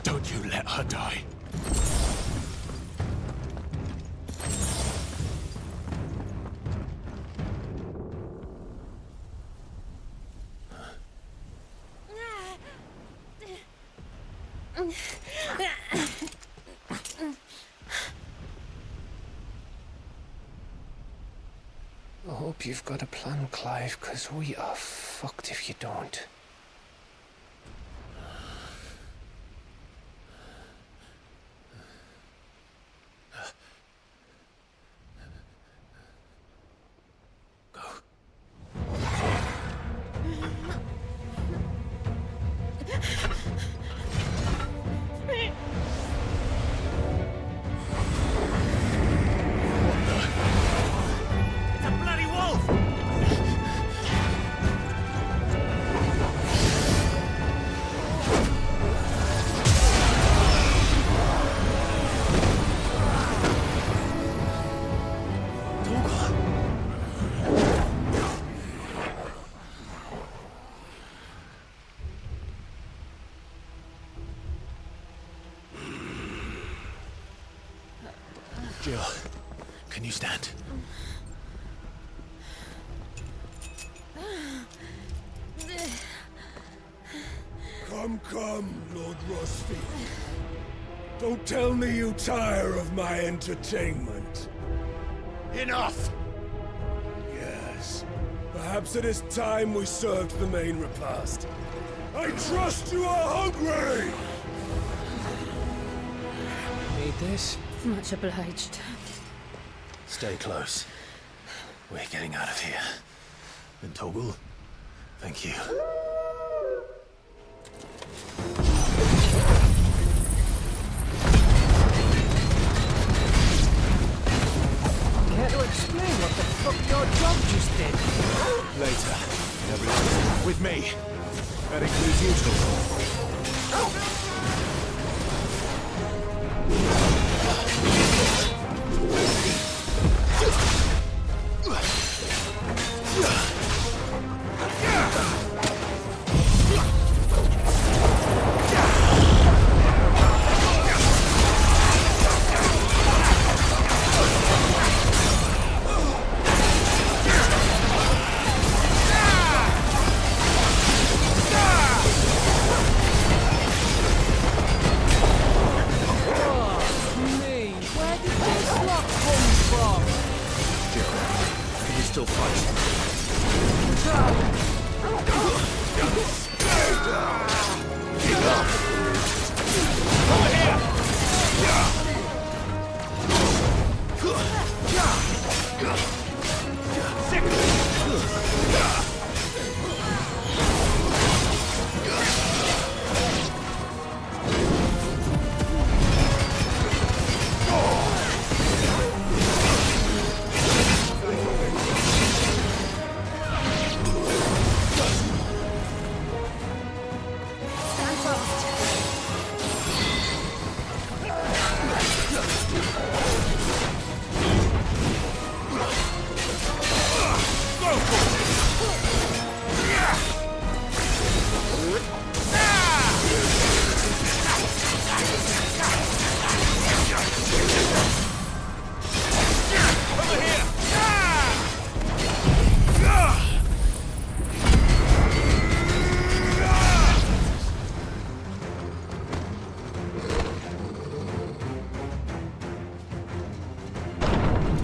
Don't you let her die. I hope you've got a plan, Clive, because we are fucked if you don't. It's a bloody wolf! Jill, can you stand? Come, Lord Rosfield. Don't tell me you tire of my entertainment. Enough! Yes. Perhaps it is time we served the main repast. I trust you are hungry! Need this? Much obliged. Stay close. We're getting out of here. And Toggle, thank you. Care to explain what the fuck your job just did? Later, everyone. With me. That includes you, Toggle.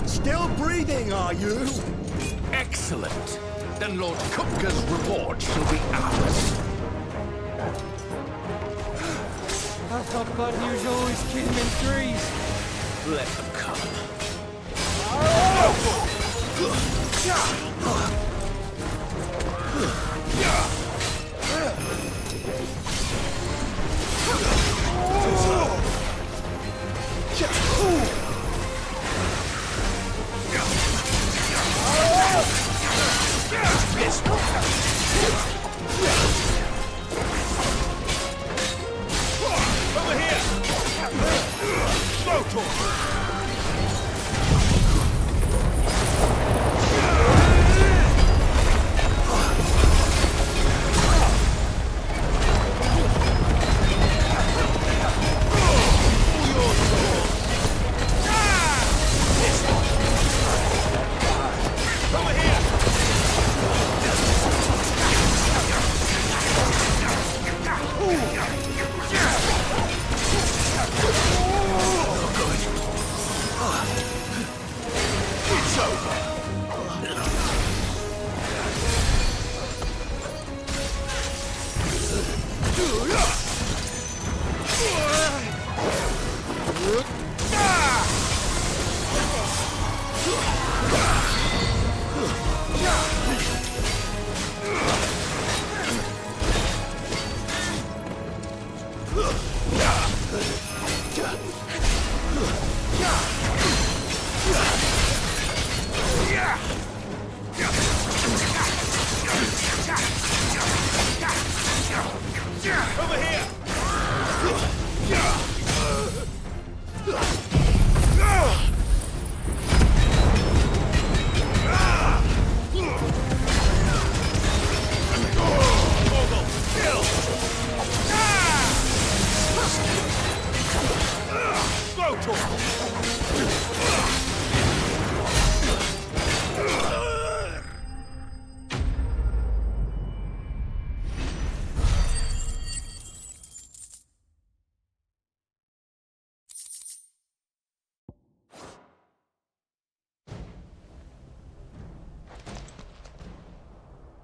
Still breathing, are you? Excellent. Then Lord Kupka's reward shall be ours. I thought bad news always came in threes. Let them come. Over here! Slow torch!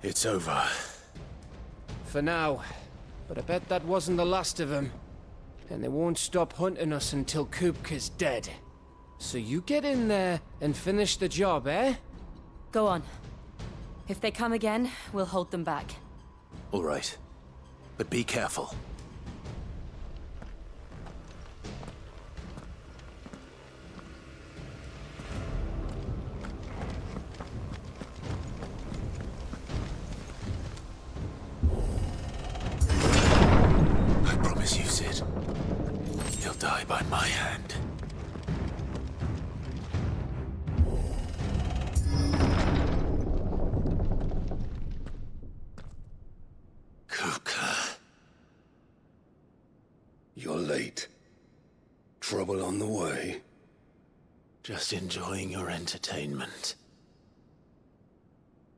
It's over. For now. But I bet that wasn't the last of them. And they won't stop hunting us until Kupka's dead. So you get in there and finish the job, eh? Go on. If they come again, we'll hold them back. All right. But be careful. I promise you, Sid. He'll die by my hand. You're late. Trouble on the way? Just enjoying your entertainment.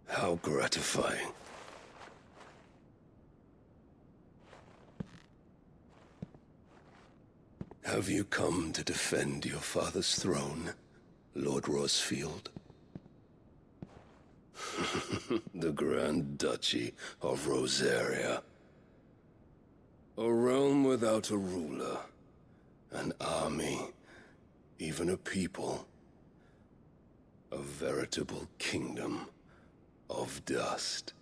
How gratifying. Have you come to defend your father's throne, Lord Rosfield? The Grand Duchy of Rosaria. A realm without a ruler, an army, even a people. A veritable kingdom of dust.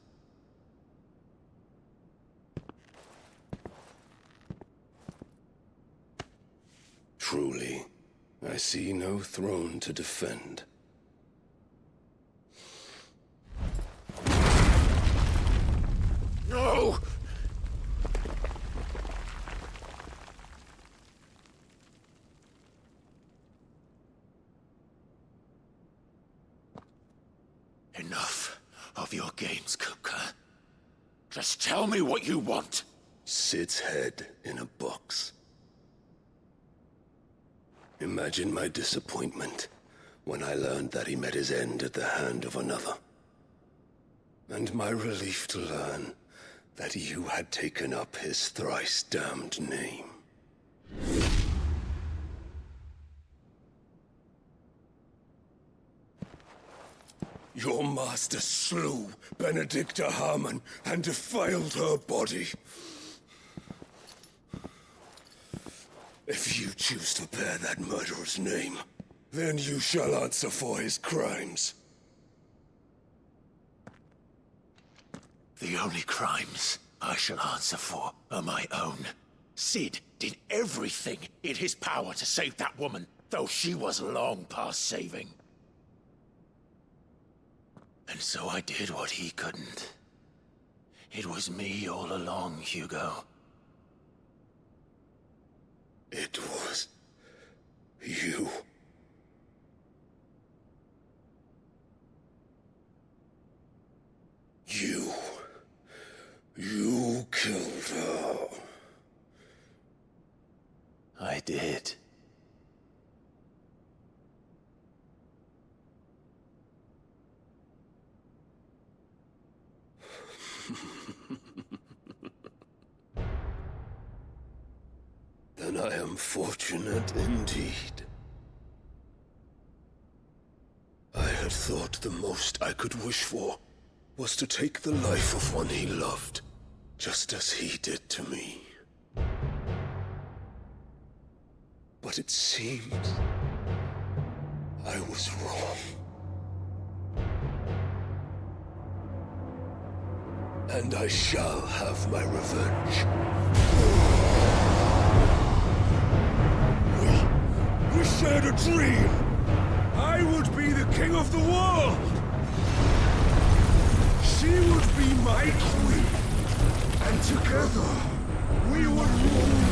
Truly, I see no throne to defend. No! Enough of your games, Kupka. Just tell me what you want. Sid's head in a box. Imagine my disappointment when I learned that he met his end at the hand of another. And my relief to learn that you had taken up his thrice-damned name. Your master slew Benedicta Harmon and defiled her body. If you choose to bear that murderer's name, then you shall answer for his crimes. The only crimes I shall answer for are my own. Sid did everything in his power to save that woman, though she was long past saving. And so I did what he couldn't. It was me all along, Hugo. It was you. You killed her. I did. Then I am fortunate indeed. I had thought the most I could wish for was to take the life of one he loved, just as he did to me. But it seems I was wrong. And I shall have my revenge. We shared a dream! I would be the king of the world! She would be my queen! And together, we would rule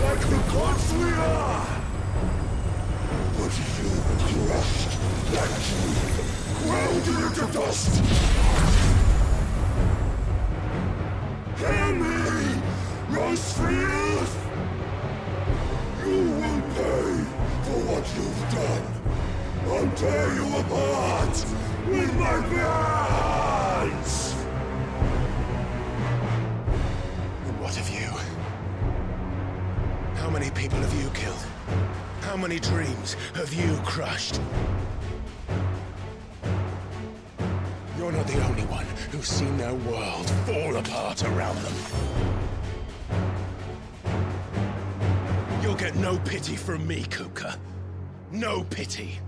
like the gods we are! But you crushed that dream, ground it into dust! Hear me, Rosefield! You will pay for what you've done. I'll tear you apart with my bare hands! And what of you? How many people have you killed? How many dreams have you crushed? Your You're not the only one who's seen their world fall apart around them. You'll get no pity from me, Kupka. No pity.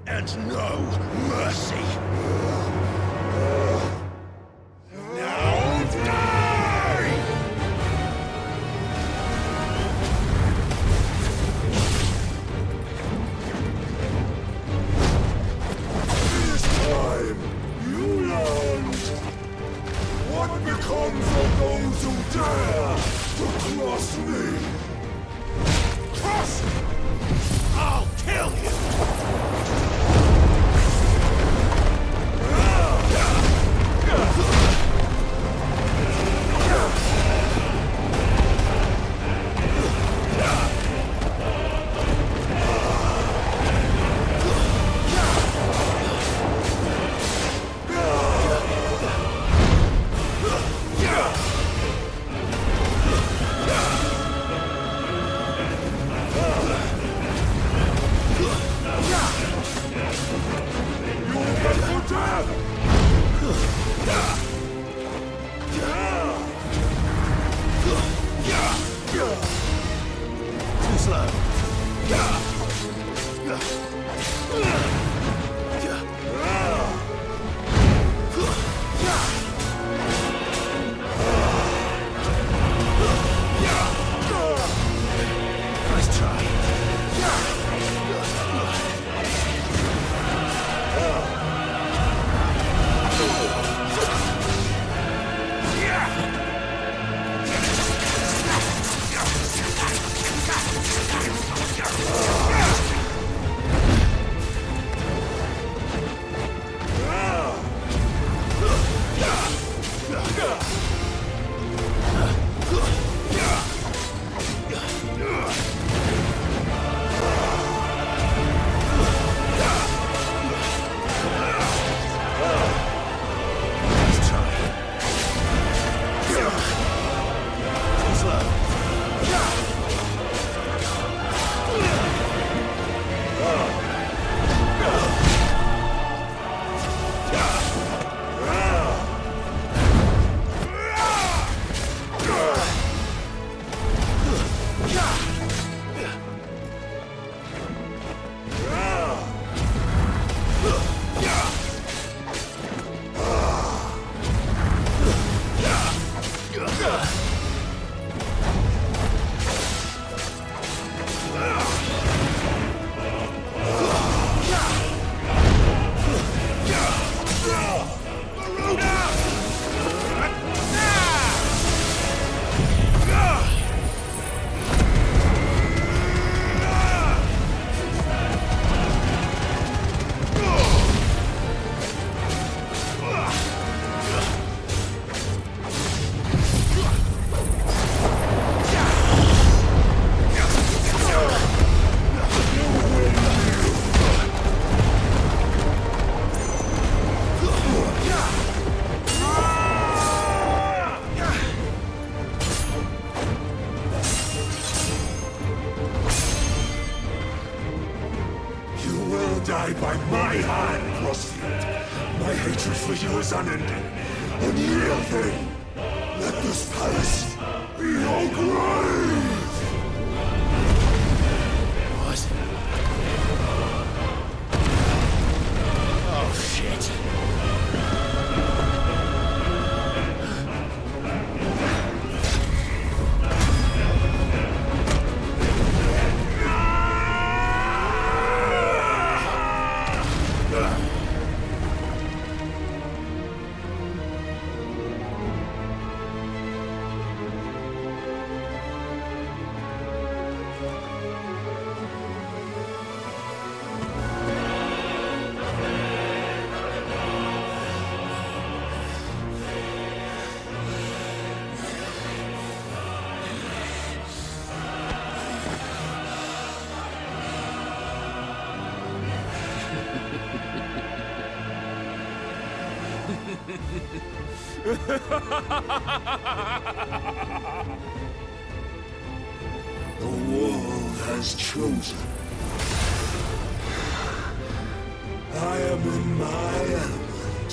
And no mercy. Now die! This time, you learned what becomes of those who dare to cross me. Cross! I'll kill you! Too slow. Nice try. Die by my hand, Crossfield. My hatred for you is unending. Unyielding. Let this palace be your grave! What? Oh, shit. The world has chosen. I am in my element.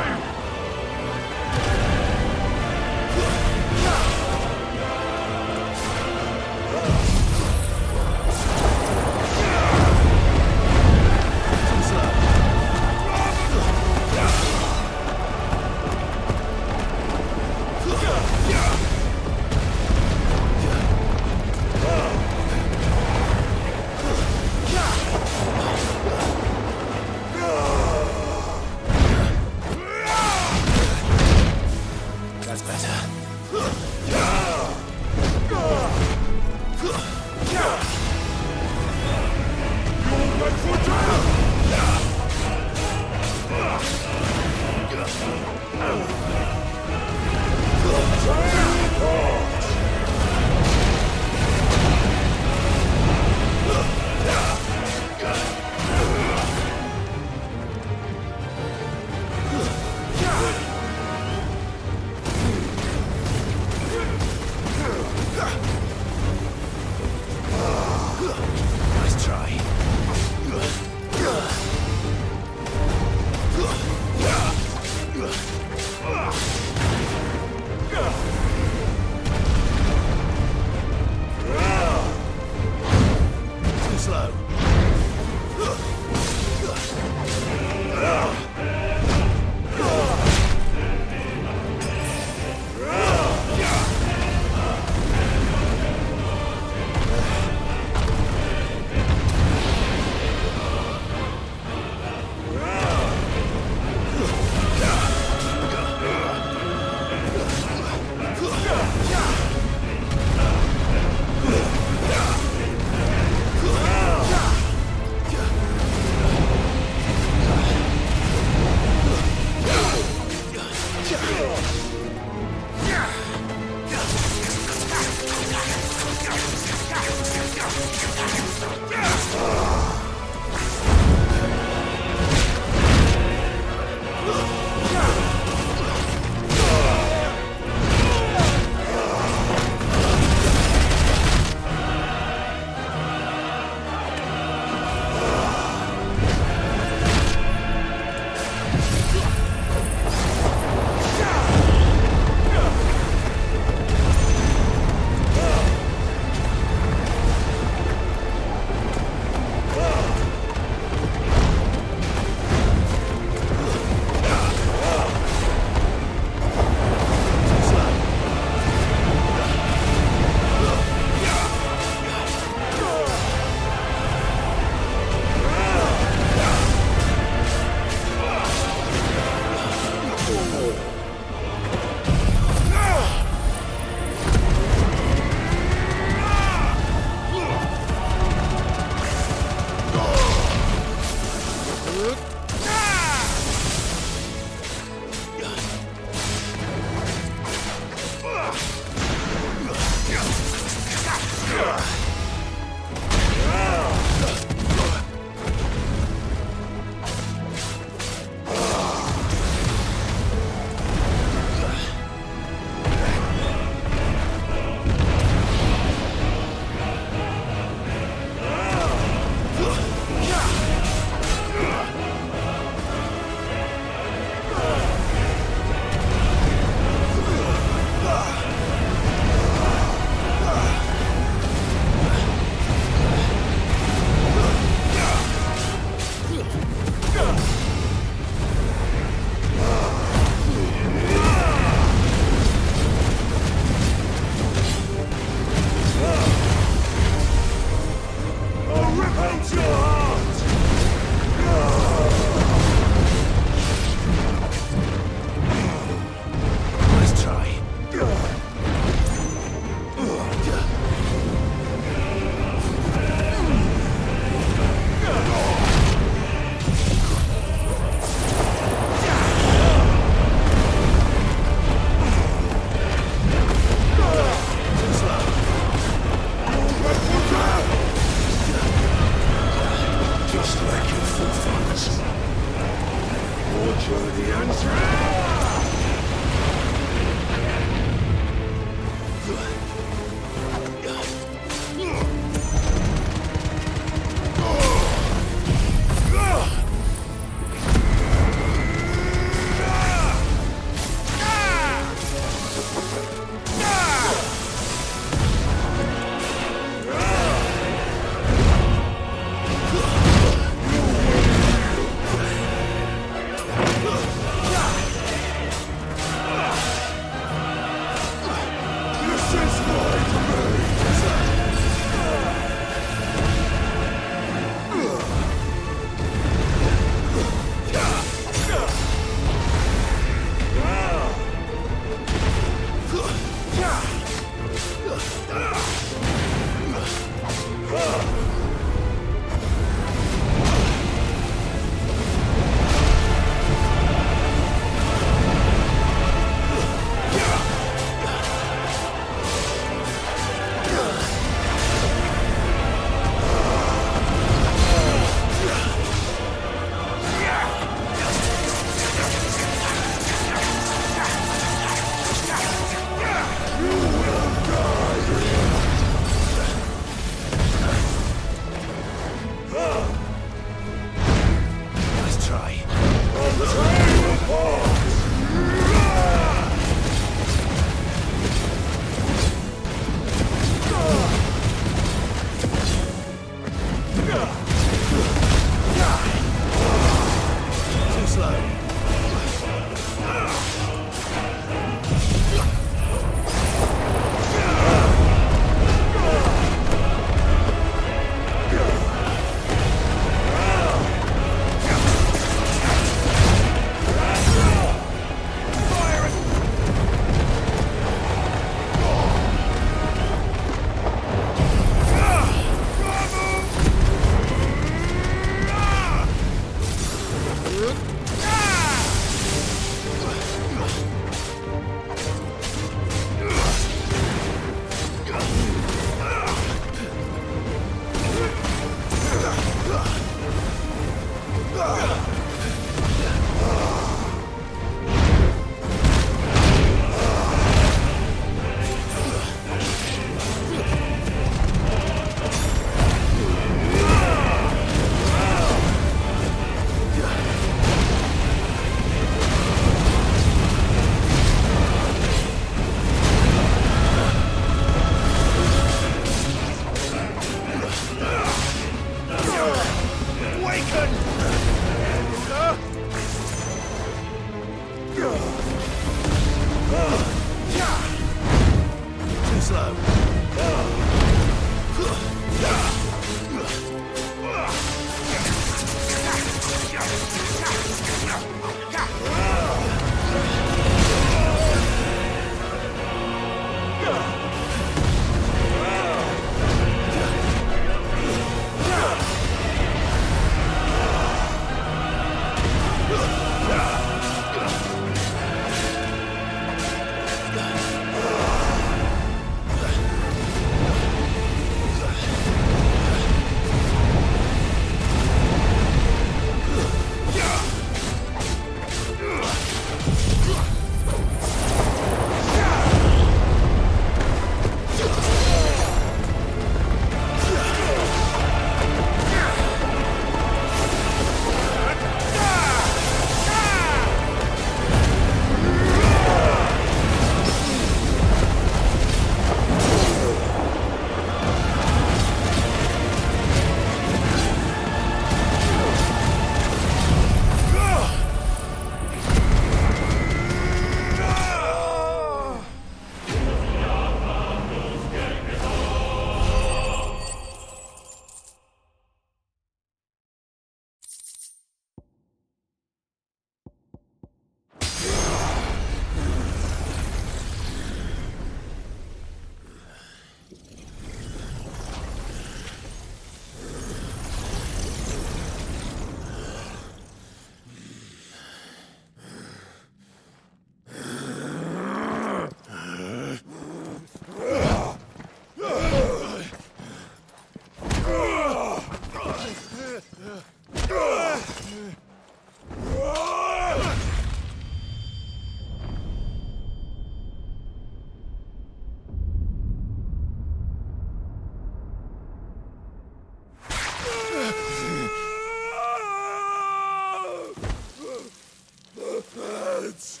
hurts!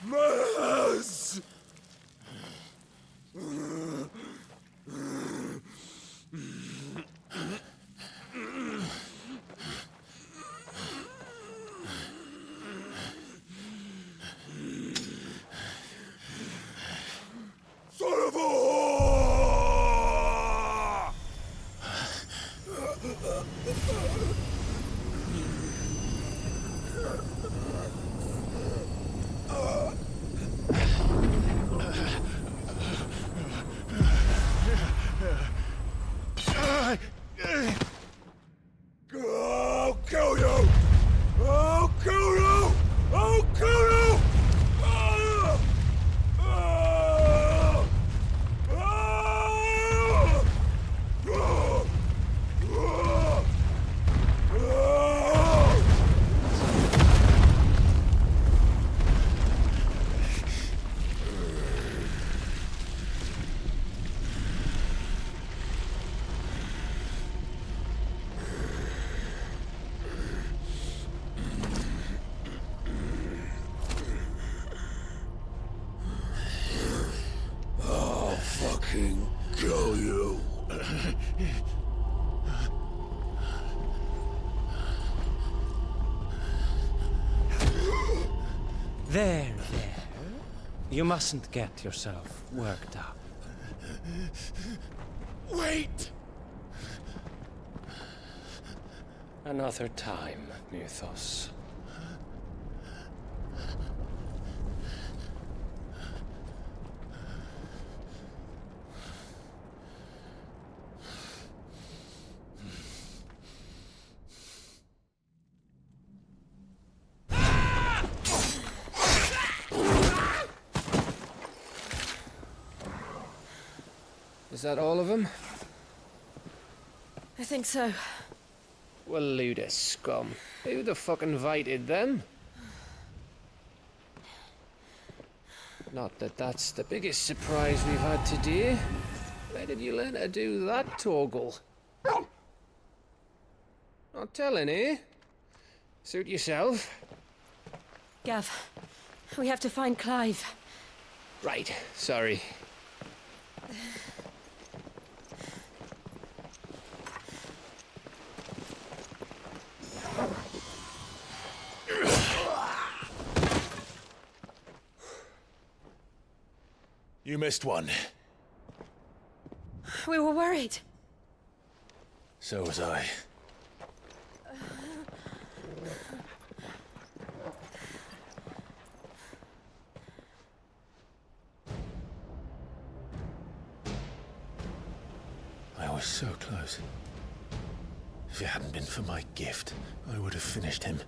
My house! Son of a whore! I'll kill you! I'll kill you! I'll kill you! I'll fucking kill you. There. You mustn't get yourself worked up. Wait! Another time, Mythos. Is that all of them? I think so. Well, load of scum. Who the fuck invited them? Not that that's the biggest surprise we've had today. Where did you learn to do that, Torgal? Not telling, eh? Suit yourself. Gav, we have to find Clive. Right, sorry. You missed one. We were worried. So was I. I was so close. If it hadn't been for my gift, I would have finished him.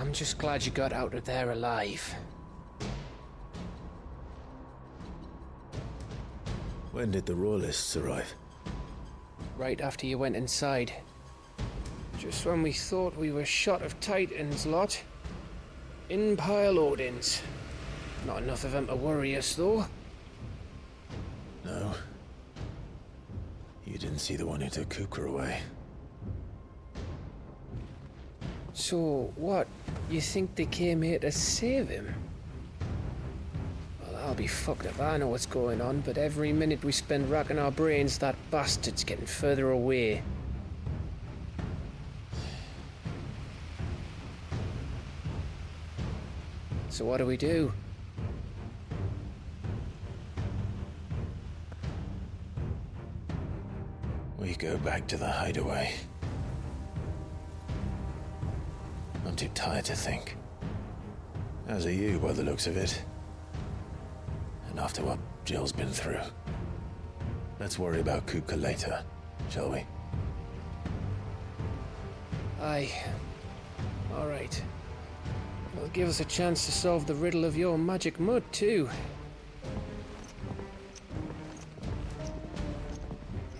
I'm just glad you got out of there alive. When did the Royalists arrive? Right after you went inside. Just when we thought we were shot of Titans lot. In pile Odins. Not enough of them to worry us, though. No. You didn't see the one who took Kupka away. So, what? You think they came here to save him? Well, I'll be fucked if I know what's going on, but every minute we spend racking our brains, that bastard's getting further away. So what do we do? We go back to the hideaway. I'm too tired to think. As are you, by the looks of it. And after what Jill's been through. Let's worry about Kupka later, shall we? Aye. All right. It'll give us a chance to solve the riddle of your magic mud, too.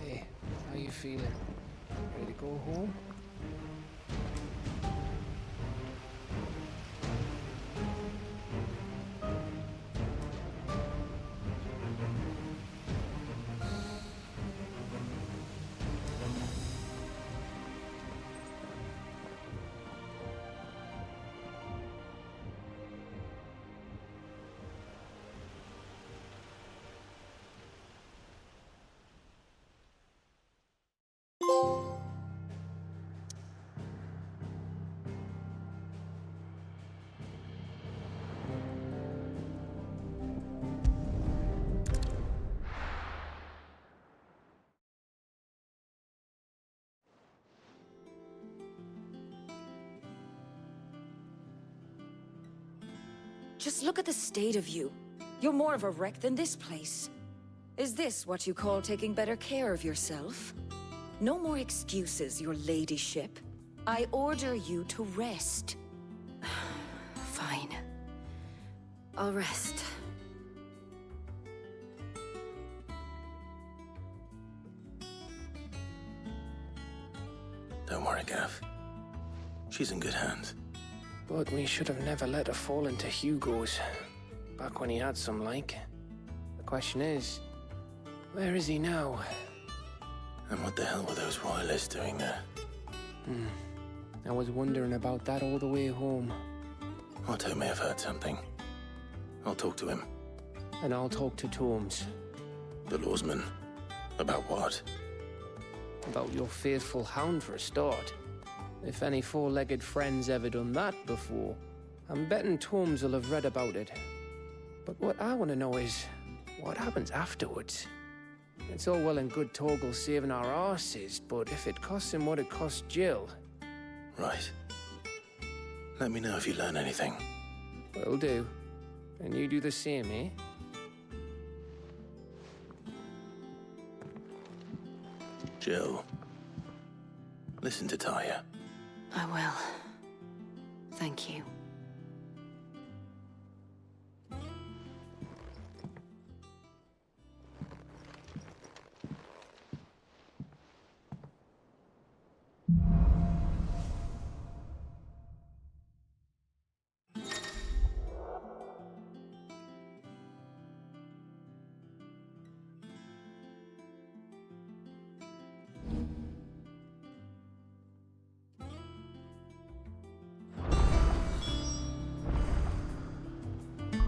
Hey, how you feeling? Ready to go home? Just look at the state of you. You're more of a wreck than this place. Is this what you call taking better care of yourself? No more excuses, your ladyship. I order you to rest. Fine. I'll rest. Don't worry, Gav. She's in good hands. But we should have never let her fall into Hugo's. Back when he had some like. The question is, where is he now? And what the hell were those royalists doing there? I was wondering about that all the way home. Otto may have heard something. I'll talk to him. And I'll talk to Tomes. The lawsman. About what? About your faithful hound for a start. If any four-legged friend's ever done that before, I'm betting Tomes will have read about it. But what I want to know is, what happens afterwards? It's all well and good Torgal saving our arses, but if it costs him what it cost Jill... Right. Let me know if you learn anything. Will do. And you do the same, eh? Jill. Listen to Taya. I will. Thank you.